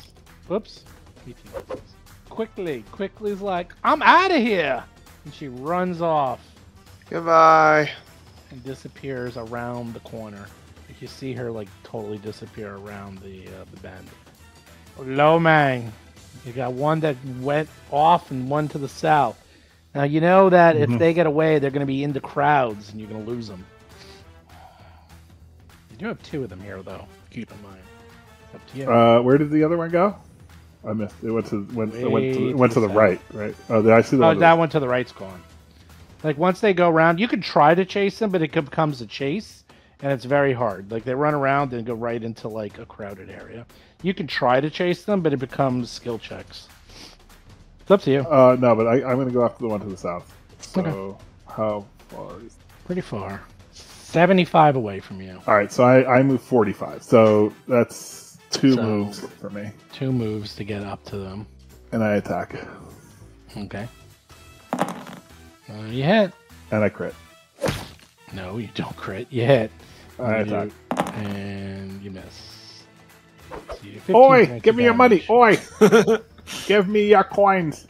Speaker 2: Whoops. 18 misses. Quickly's like, I'm out of here! And she runs off
Speaker 4: Goodbye.
Speaker 2: and disappears around the corner. You see her like totally disappear around the bend. Lomang, you got one that went off and one to the south. Now you know that if they get away, they're going to be into crowds and you're going to lose them. You do have 2 of them here, though. Keep in mind. It's up to you.
Speaker 6: Where did the other one go? I missed. It went to the
Speaker 2: south.
Speaker 6: right. Right. Oh, I see the
Speaker 2: Oh,
Speaker 6: one.
Speaker 2: that one to the right's gone. Like once they go around, you can try to chase them, but it becomes a chase, and it's very hard. Like they run around and go right into like a crowded area. You can try to chase them, but it becomes skill checks. It's up to you.
Speaker 6: No, but I'm going to go after the one to the south. So
Speaker 2: Okay.
Speaker 6: how far is?
Speaker 2: Pretty far. 75 away from you.
Speaker 6: All right, so I move 45. So that's two moves for me.
Speaker 2: 2 moves to get up to them.
Speaker 6: And I attack.
Speaker 2: Okay. You hit.
Speaker 6: And I crit.
Speaker 2: No, you don't crit. You hit.
Speaker 6: I attack.
Speaker 2: And you miss.
Speaker 6: Oi! Give me your money! Oi! Give me your coins!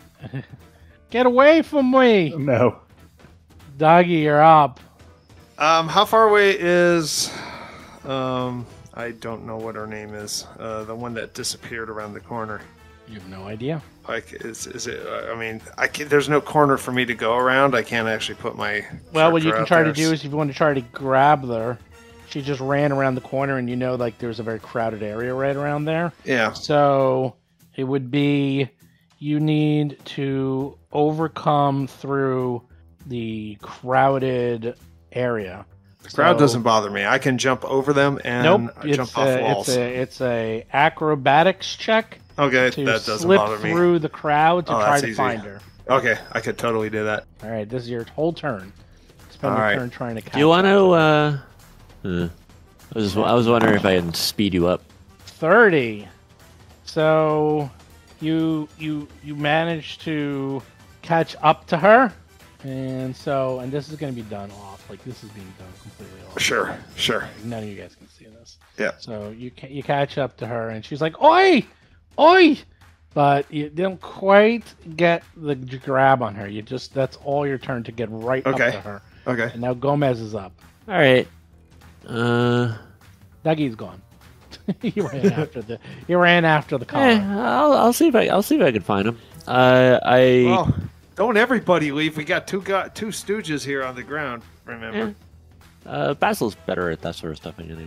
Speaker 2: Get away from me!
Speaker 6: No.
Speaker 2: Doggy, you're up.
Speaker 4: How far away is... I don't know what her name is. The one that disappeared around the corner.
Speaker 2: You have no idea.
Speaker 4: Like, is it? I mean, there's no corner for me to go around. I can't actually put my.
Speaker 2: Well, what you can try to do is, if you want to try to grab her, she just ran around the corner, and like there's a very crowded area right around there.
Speaker 4: Yeah.
Speaker 2: So it would be you need to overcome through the crowded area.
Speaker 4: The crowd doesn't bother me. I can jump over them and jump off walls.
Speaker 2: It's a acrobatics check.
Speaker 4: Okay,
Speaker 2: to
Speaker 4: that doesn't
Speaker 2: slip
Speaker 4: bother me.
Speaker 2: Through the crowd to try to
Speaker 4: easy.
Speaker 2: find her.
Speaker 4: Okay, I could totally do that.
Speaker 2: All right, this is your whole turn. Spend your turn trying to catch.
Speaker 3: Do you want to? I was wondering if I can speed you up.
Speaker 2: 30. So you managed to catch up to her, and this is going to be done off. Like, this is being done completely off.
Speaker 4: Sure.
Speaker 2: None of you guys can see this.
Speaker 4: Yeah.
Speaker 2: So you catch up to her, and she's like, "Oi, oi!" But you didn't quite get the grab on her. That's all your turn to get right up to her.
Speaker 4: Okay.
Speaker 2: And now Gomez is up.
Speaker 3: All right.
Speaker 2: Dougie's gone. He ran after the car.
Speaker 3: I'll see if I can find him.
Speaker 4: Well, don't everybody leave. We got two stooges here on the ground. Remember.
Speaker 3: Basil's better at that sort of stuff anyway.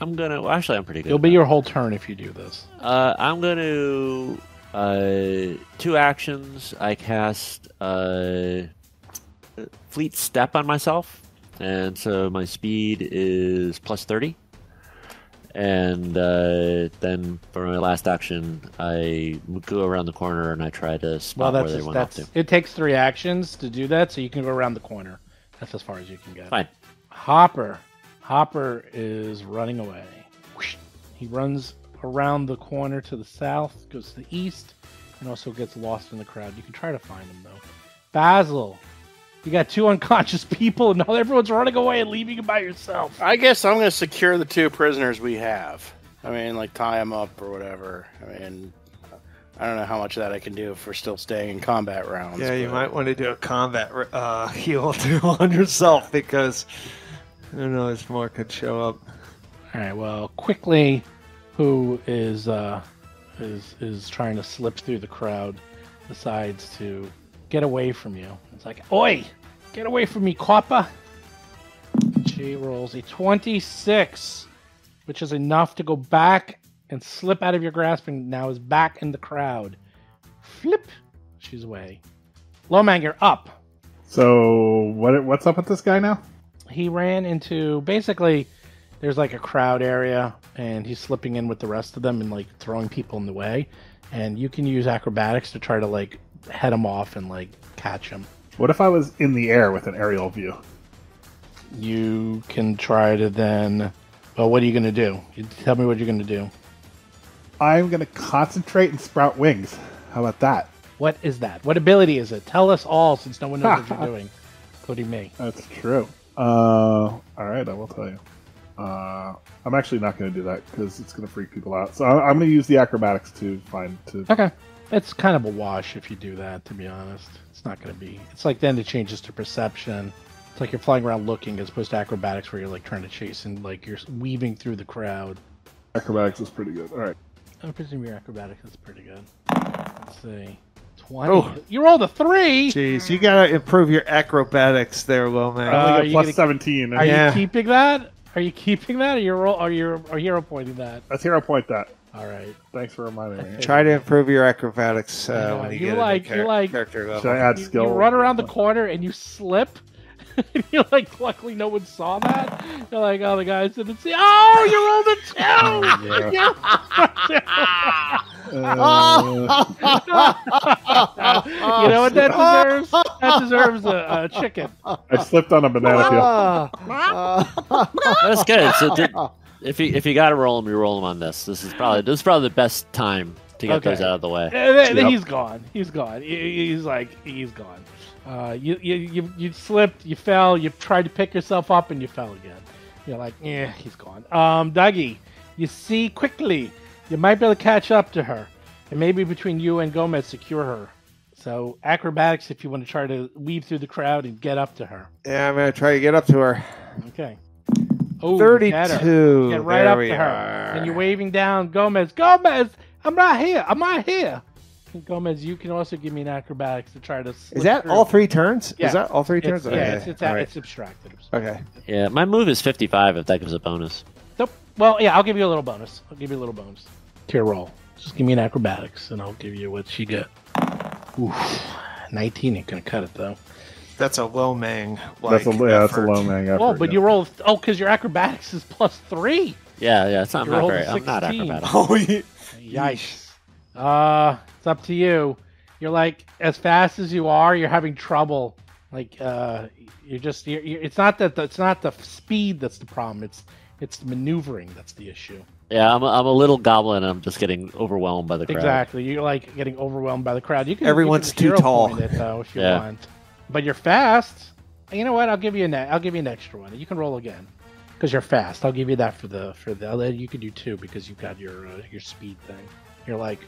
Speaker 3: I'm gonna. Well, actually, I'm pretty good.
Speaker 2: It'll be your whole turn if you do this.
Speaker 3: I'm gonna 2 actions. I cast Fleet Step on myself, and so my speed is plus 30. And then for my last action, I go around the corner and I try to spot where they went off to.
Speaker 2: It takes 3 actions to do that, so you can go around the corner. That's as far as you can get.
Speaker 3: Fine.
Speaker 2: Hopper is running away. He runs around the corner to the south, goes to the east, and also gets lost in the crowd. You can try to find him, though. Basil, you got 2 unconscious people, and now everyone's running away and leaving you by yourself.
Speaker 5: I guess I'm going to secure the 2 prisoners we have. I mean, like, tie them up or whatever. I mean, I don't know how much of that I can do if we're still staying in combat rounds.
Speaker 4: Yeah, you might want to do a combat heal on yourself, because who knows, more could show up.
Speaker 2: All right, well, quickly, who is trying to slip through the crowd, decides to get away from you. It's like, "Oi, get away from me, copper!" She rolls a 26, which is enough to go back and slip out of your grasp, and now is back in the crowd. Flip, she's away. Lomang, you're up.
Speaker 6: So what's up with this guy now?
Speaker 2: He ran into, basically, there's like a crowd area, and he's slipping in with the rest of them and like throwing people in the way. And you can use acrobatics to try to like head him off and like catch him.
Speaker 6: What if I was in the air with an aerial view?
Speaker 2: You can try to then... Well, what are you going to do? You tell me what you're going to do.
Speaker 6: I'm going to concentrate and sprout wings. How about that?
Speaker 2: What is that? What ability is it? Tell us all, since no one knows what you're doing, including me.
Speaker 6: That's true. All right, I will tell you. I'm actually not going to do that because it's going to freak people out. So I'm going to use the acrobatics to find...
Speaker 2: Okay. It's kind of a wash if you do that, to be honest. It's not going to be... It's like then it changes to perception. It's like you're flying around looking as opposed to acrobatics where you're like trying to chase and like you're weaving through the crowd.
Speaker 6: Acrobatics is pretty good. All right.
Speaker 2: I presume your acrobatics is pretty good. Let's see. 20. Oh. You rolled a 3!
Speaker 4: Jeez, you got to improve your acrobatics there, Lomang.
Speaker 6: Plus 17.
Speaker 2: Are you keeping that? Are you keeping that, or you're hero pointing that?
Speaker 6: Let's hero point that.
Speaker 2: All right.
Speaker 6: Thanks for reminding me.
Speaker 4: Try to improve your acrobatics when you get a character level.
Speaker 6: Should I add skill?
Speaker 2: You run around the corner and you slip. You're like, luckily no one saw that. You're like, oh, the guys didn't see. Oh, you rolled a 2! You know what that deserves? That deserves a chicken.
Speaker 6: I slipped on a banana peel.
Speaker 3: That's good. So if you got to roll them, you roll them on this. This is probably the best time to get those out of the way.
Speaker 2: Then he's gone. He's gone. He's gone. You slipped. You fell. You tried to pick yourself up, and you fell again. You're like, yeah, he's gone. Dougie, you see quickly. You might be able to catch up to her. And maybe between you and Gomez, secure her. So acrobatics if you want to try to weave through the crowd and get up to her.
Speaker 4: Yeah, I'm going to try to get up to her.
Speaker 2: Okay. Oh,
Speaker 4: 32.
Speaker 2: Get right up to her. And you're waving down Gomez. Gomez, I'm right here. And Gomez, you can also give me an acrobatics to try to slip
Speaker 4: Is that
Speaker 2: through.
Speaker 4: All 3 turns?
Speaker 2: Yeah.
Speaker 4: Is that all 3 turns?
Speaker 2: It's abstracted.
Speaker 4: Okay.
Speaker 3: Yeah, my move is 55 if that gives a bonus.
Speaker 2: Nope. Well, yeah, I'll give you a little bonus. To your roll. Just give me an acrobatics, and I'll give you what she got. Oof. 19 ain't gonna cut it, though.
Speaker 4: That's a low mang.
Speaker 6: That's a low mang effort.
Speaker 2: Oh, but you roll. Oh, because your acrobatics is +3.
Speaker 3: Yeah, it's not
Speaker 2: You rolled
Speaker 3: very.
Speaker 2: a
Speaker 3: I'm not
Speaker 2: 16.
Speaker 3: acrobatic.
Speaker 4: Oh, yeah.
Speaker 2: Yikes. It's up to you. You're like, as fast as you are, you're having trouble. Like, it's not the speed that's the problem. It's the maneuvering that's the issue.
Speaker 3: Yeah, I'm a little goblin, and I'm just getting overwhelmed by the crowd.
Speaker 2: Exactly. You're like getting overwhelmed by the crowd.
Speaker 4: Everyone's too tall.
Speaker 2: Point it, though, if you want. But you're fast. You know what? I'll give you an extra one. You can roll again because you're fast. I'll give you that for the other. You can do 2 because you've got your speed thing. You're like,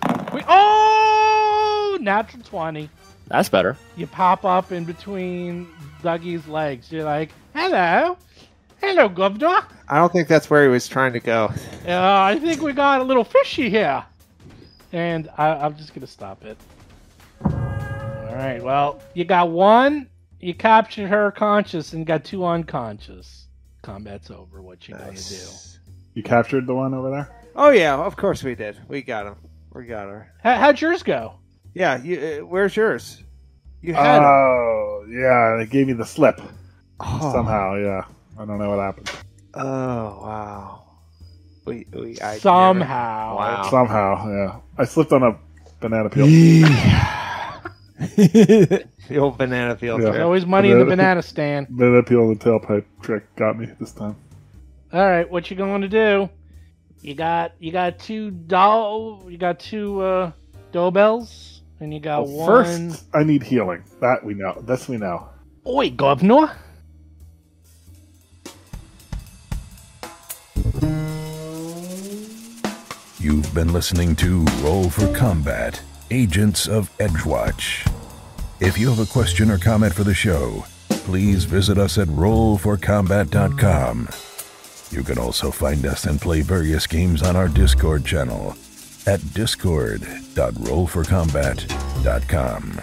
Speaker 2: natural 20.
Speaker 3: That's better.
Speaker 2: You pop up in between Dougie's legs. You're like, hello, Gov'nor.
Speaker 4: I don't think that's where he was trying to go.
Speaker 2: I think we got a little fishy here. And I'm just going to stop it. All right, well, you got 1. You captured her conscious and got 2 unconscious. Combat's over. What you going to do?
Speaker 6: You captured the one over there?
Speaker 4: Oh, yeah, of course we did. We got him. We got her.
Speaker 2: How'd yours go?
Speaker 4: Yeah, where's yours? You had him.
Speaker 6: Oh, yeah, they gave me the slip. Somehow, yeah. I don't know what happened.
Speaker 4: Oh, wow.
Speaker 2: Somehow.
Speaker 4: Wow.
Speaker 6: Somehow, yeah. I slipped on a banana peel.
Speaker 4: The old banana peel.
Speaker 6: Yeah.
Speaker 2: There's always money in the banana stand.
Speaker 6: Banana peel and the tailpipe trick got me this time.
Speaker 2: All right, what you going to do? You got 2 doorbells, and you got 1.
Speaker 6: First, I need healing. That we know. This we know.
Speaker 2: Oi, Gov'nor.
Speaker 1: You've been listening to Roll for Combat, Agents of Edgewatch. If you have a question or comment for the show, please visit us at rollforcombat.com. You can also find us and play various games on our Discord channel at discord.rollforcombat.com.